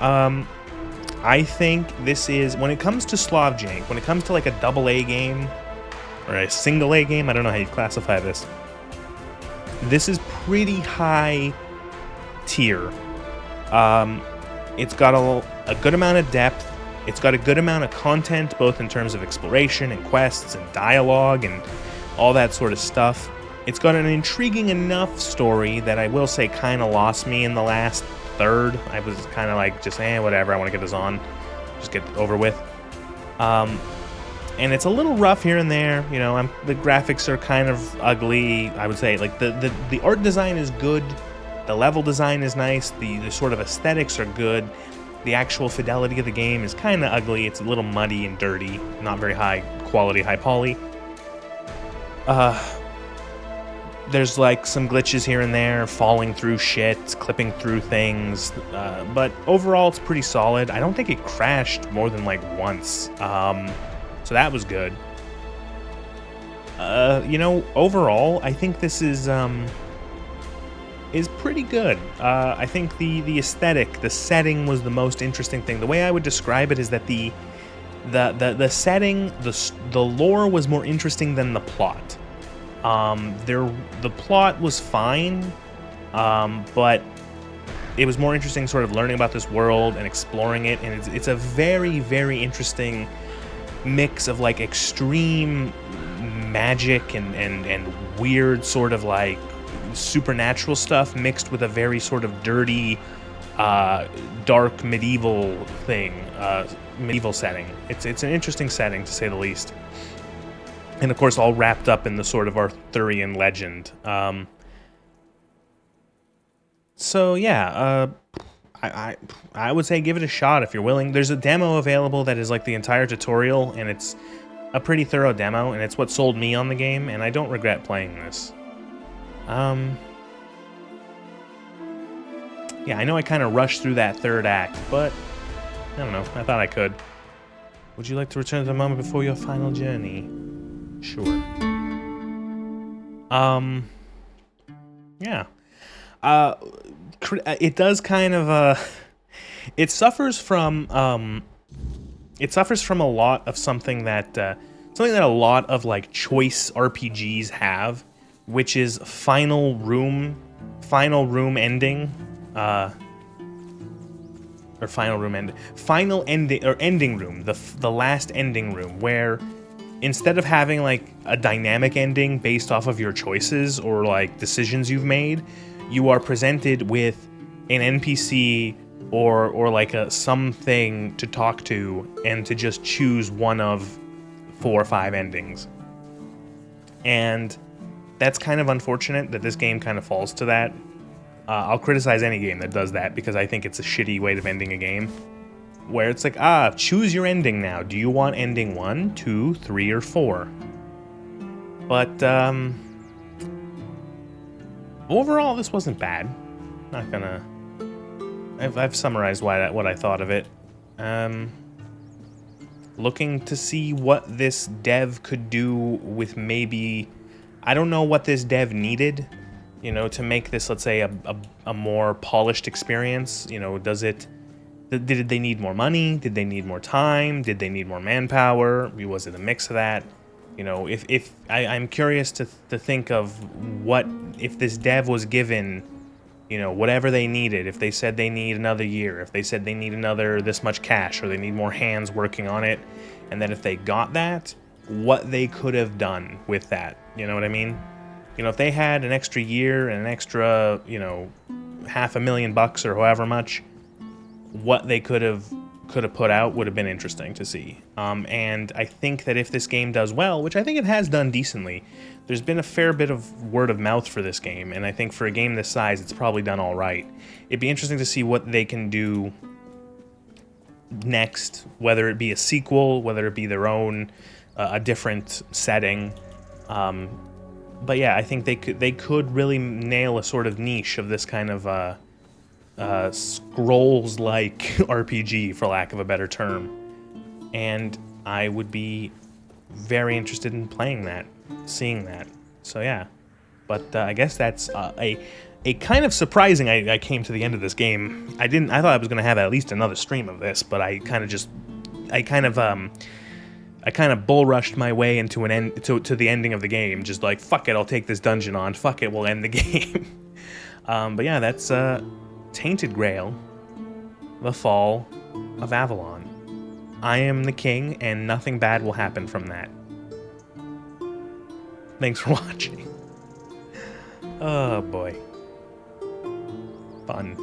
I think this is, when it comes to Slav jank, when it comes to like a AA game, or a single A game, I don't know how you classify this. This is pretty high tier. It's got a good amount of depth. It's got a good amount of content, both in terms of exploration and quests and dialogue and all that sort of stuff. It's got an intriguing enough story that I will say kind of lost me in the last third. I was kind of like, just, whatever, I want to get this on. Just get it over with. And it's a little rough here and there, you know, the graphics are kind of ugly, I would say. Like, the art design is good, the level design is nice, the sort of aesthetics are good, the actual fidelity of the game is kind of ugly, it's a little muddy and dirty, not very high quality, high poly. There's like some glitches here and there, falling through shit, clipping through things, but overall it's pretty solid. I don't think it crashed more than like once. So that was good. You know, overall, I think this is pretty good. I think the aesthetic, the setting was the most interesting thing. The way I would describe it is that the setting, the lore was more interesting than the plot. The plot was fine, but it was more interesting sort of learning about this world and exploring it, and it's a very, very interesting mix of like extreme magic and weird sort of like supernatural stuff mixed with a very sort of dirty, dark medieval thing, medieval setting. It's an interesting setting, to say the least. And of course, all wrapped up in the sort of Arthurian legend. So yeah, I would say give it a shot if you're willing. There's a demo available that is like the entire tutorial, and it's a pretty thorough demo, and it's what sold me on the game, and I don't regret playing this. Yeah, I know I kind of rushed through that third act, but I don't know, I thought I could. Would you like to return to the moment before your final journey? Sure. Yeah. It does kind of, it suffers from a lot of something that a lot of like choice RPGs have, which is final room ending, ending room, the last ending room, where instead of having like a dynamic ending based off of your choices or like decisions you've made, you are presented with an NPC or like something to talk to, and to just choose one of 4 or 5 endings. And that's kind of unfortunate that this game kind of falls to that. I'll criticize any game that does that, because I think it's a shitty way of ending a game. Where it's like, choose your ending now. Do you want ending 1, 2, 3, or 4? But, overall, this wasn't bad. Not gonna... I've summarized what I thought of it. Looking to see what this dev could do with maybe... I don't know what this dev needed, you know, to make this, let's say, a more polished experience. You know, did they need more money? Did they need more time? Did they need more manpower? Was it a mix of that? You know, I'm curious to think of what if this dev was given, you know, whatever they needed. If they said they need another year, if they said they need another this much cash, or they need more hands working on it, and then if they got that, what they could have done with that. You know what I mean? You know, if they had an extra year and an extra, you know, $500,000 or however much, what they could have put out would have been interesting to see. And I think that if this game does well, which I think it has done decently, there's been a fair bit of word of mouth for this game, and I think for a game this size, it's probably done all right. It'd be interesting to see what they can do next, whether it be a sequel, whether it be their own, a different setting. But yeah, I think they could really nail a sort of niche of this kind of Scrolls-like RPG, for lack of a better term. And I would be very interested in playing that, seeing that. So yeah, but I guess that's a kind of surprising. I came to the end of this game. I thought I was gonna have at least another stream of this, but I kind of bull rushed my way into to the ending of the game. Just like, fuck it, I'll take this dungeon on. Fuck it, we'll end the game. But yeah, that's Tainted Grail, The Fall of Avalon. I am the king, and nothing bad will happen from that. Thanks for watching. Oh boy. Fun.